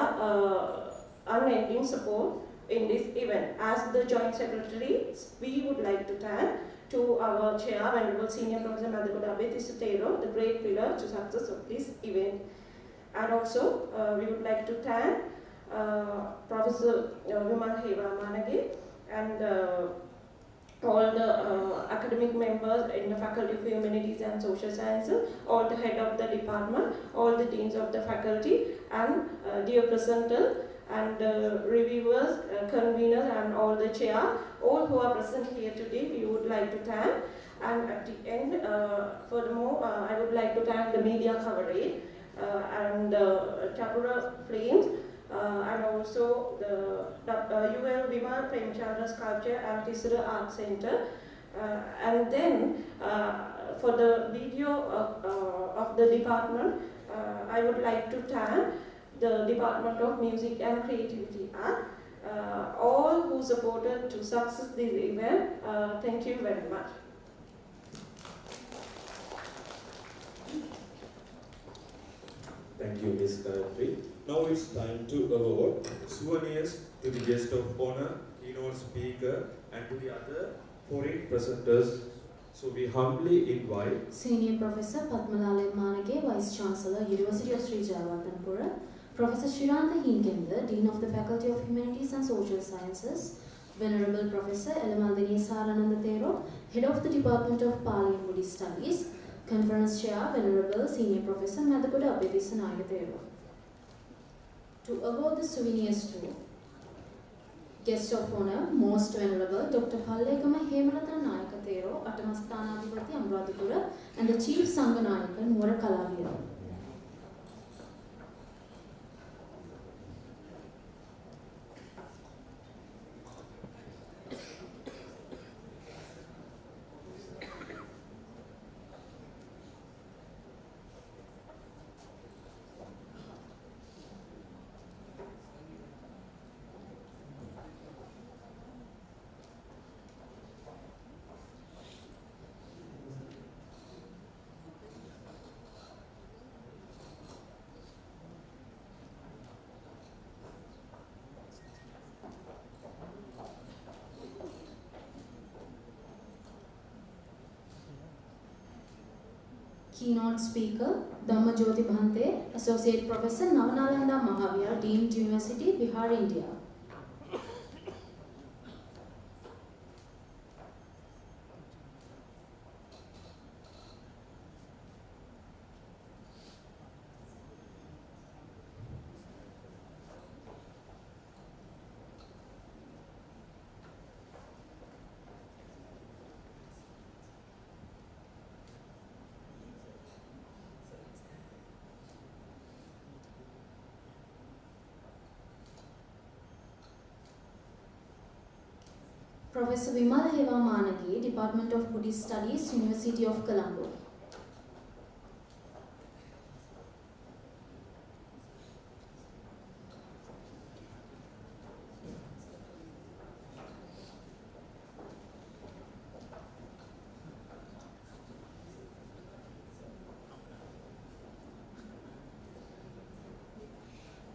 unending support in this event. As the Joint Secretary, we would like to thank to our Chair, Venerable Senior Professor Madhukuda Abethistero, the great pillar to success of this event. And also, we would like to thank Professor Vimal Heva Manage and all the academic members in the Faculty of Humanities and Social Sciences, all the head of the department, all the deans of the faculty, and dear presenters and reviewers, conveners, and all the chair, all who are present here today, we would like to thank. And at the end, furthermore, I would like to thank the media coverage and Chapura Flames, and also the UL Vimal Premchandra Sculpture and Tisra Art Center. And then for the video of the department, I would like to thank the Department of Music and Creativity Art, all who supported to success this event. Thank you very much. Thank you, Ms. Gayatri. Now it's time to award souvenirs to the guest of honor, keynote speaker, and to the other foreign presenters. So we humbly invite Senior Professor Padmanabhan M. Manage, Vice Chancellor, University of Sri Jayewardenepura, Professor Shiranta Hinkenda, Dean of the Faculty of Humanities and Social Sciences, Venerable Professor Elamardini Sarananda Thero, Head of the Department of Pali and Buddhist Studies, Conference Chair, Venerable Senior Professor Madhukuda Abethistero. To award the souvenirs to Guest of Honor, Most Venerable Dr. Pallegama Hemaratan Nayaka Thero, Atamasthanathipati Anuradhapura, and the Chief Sanganayaka Nuwara Kalavira. Keynote speaker, Dhammajyoti Bhante, Associate Professor, Nalanda Mahavihara, Dean University, Bihar, India. Professor Vimala Hewamanage, Department of Buddhist Studies, University of Colombo.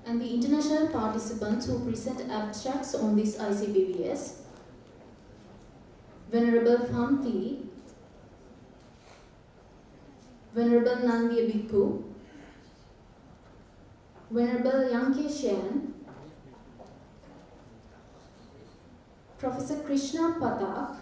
And the international participants who present abstracts on this ICBBS: Venerable Pham Thi, Venerable Nandiya Bhikkhu, Venerable Yangke Shen, Professor Krishna Pathak,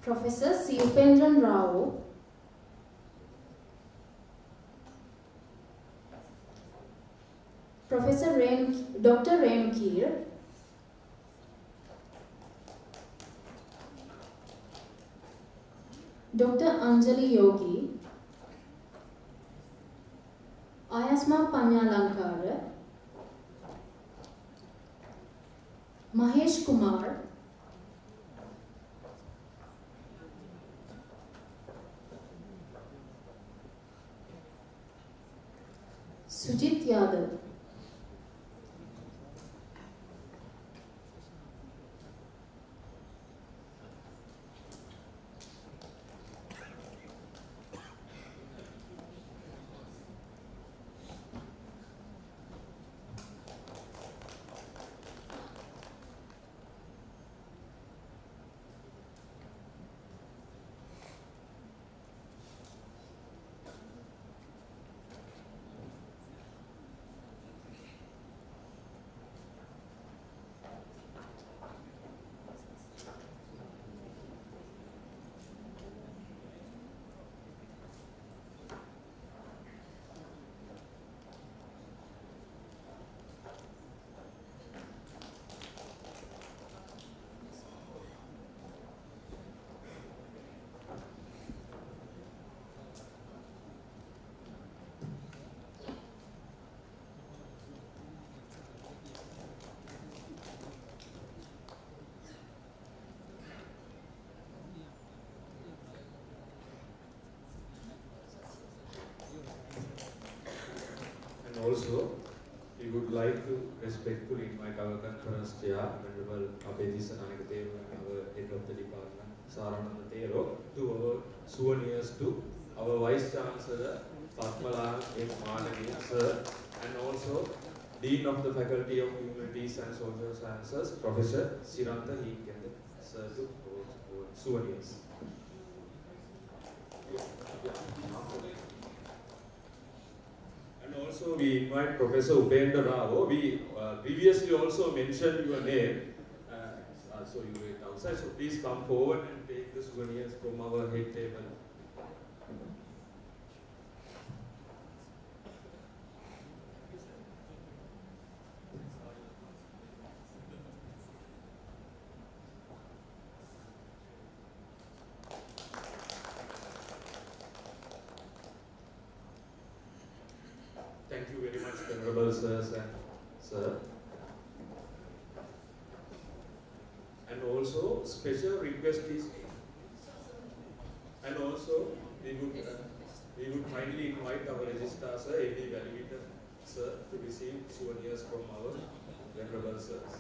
Professor C. Upendran Rao, Professor Dr. Renu Keer, Dr. Anjali Yogi, Ayasma Panyalankara, Mahesh Kumar, Sujit Yadav, Also, we would like to respectfully invite our conference chair, Venerable Abedisa Nanakatero, and our head of the department, Sarananda Tero, to our souvenirs to our Vice Chancellor, Patmalan M. Managi, sir, and also Dean of the Faculty of Humanities and Social Sciences, Professor Siranta Hinkende, sir, to our souvenirs. And also we invite Professor Upendra Rao. We previously also mentioned your name, so you wait outside. So please come forward and take the souvenirs from our head table. Thank you very much, Venerable Sirs and Sir. And also, special request is, and also we would kindly invite our Registrar Sir, A.D. Valivitan Sir, to receive souvenirs from our Venerable Sirs.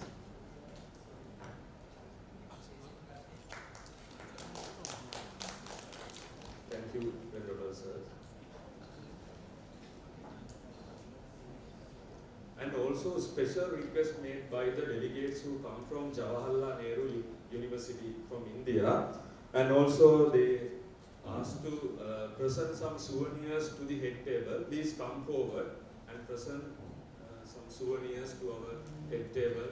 Thank you, Venerable Sirs. And also special request made by the delegates who come from Jawaharlal Nehru University from India, and also they asked to present some souvenirs to the head table. Please come forward and present some souvenirs to our head table.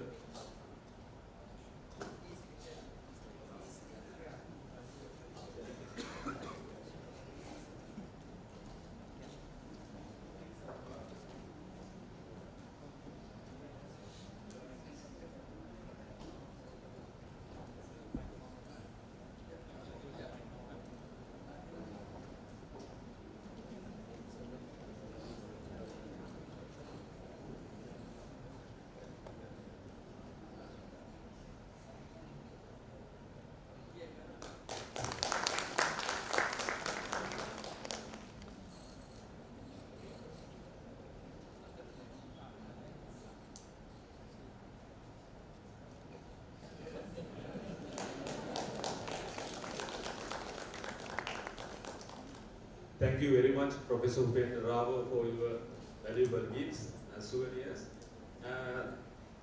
Thank you very much, Professor Upendra Rao, for your valuable gifts and souvenirs.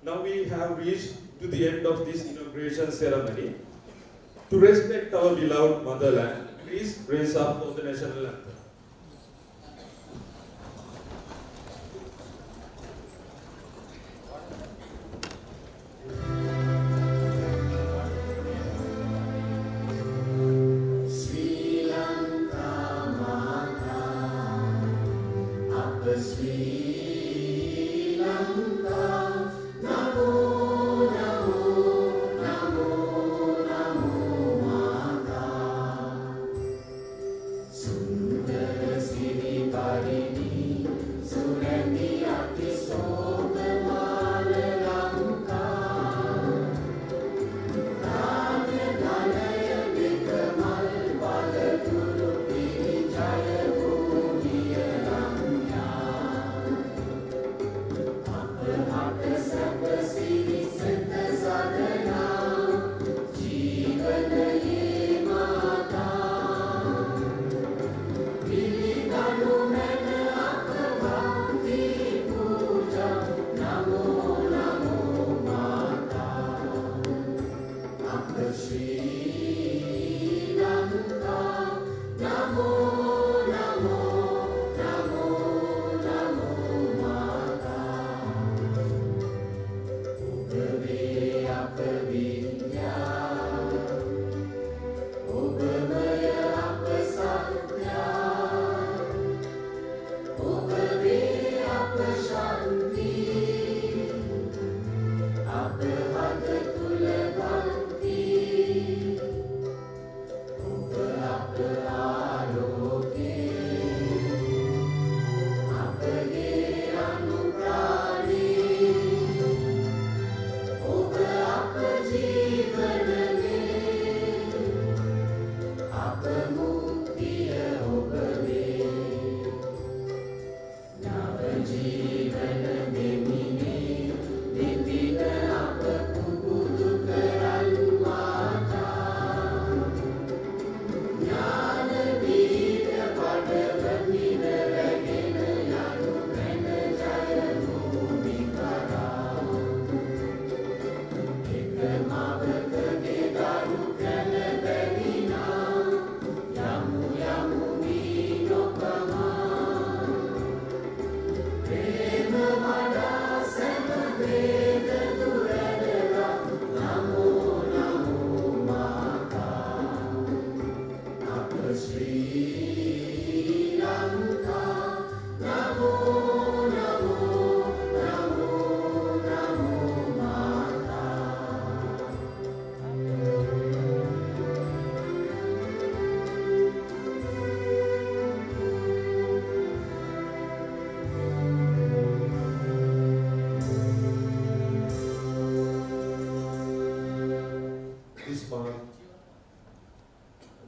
Now we have reached to the end of this inauguration ceremony. To respect our beloved motherland, please raise up for the national anthem.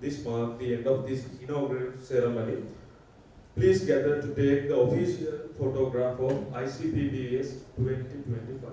This marks the end of this inaugural ceremony. Please gather to take the official photograph of ICPBS 2025.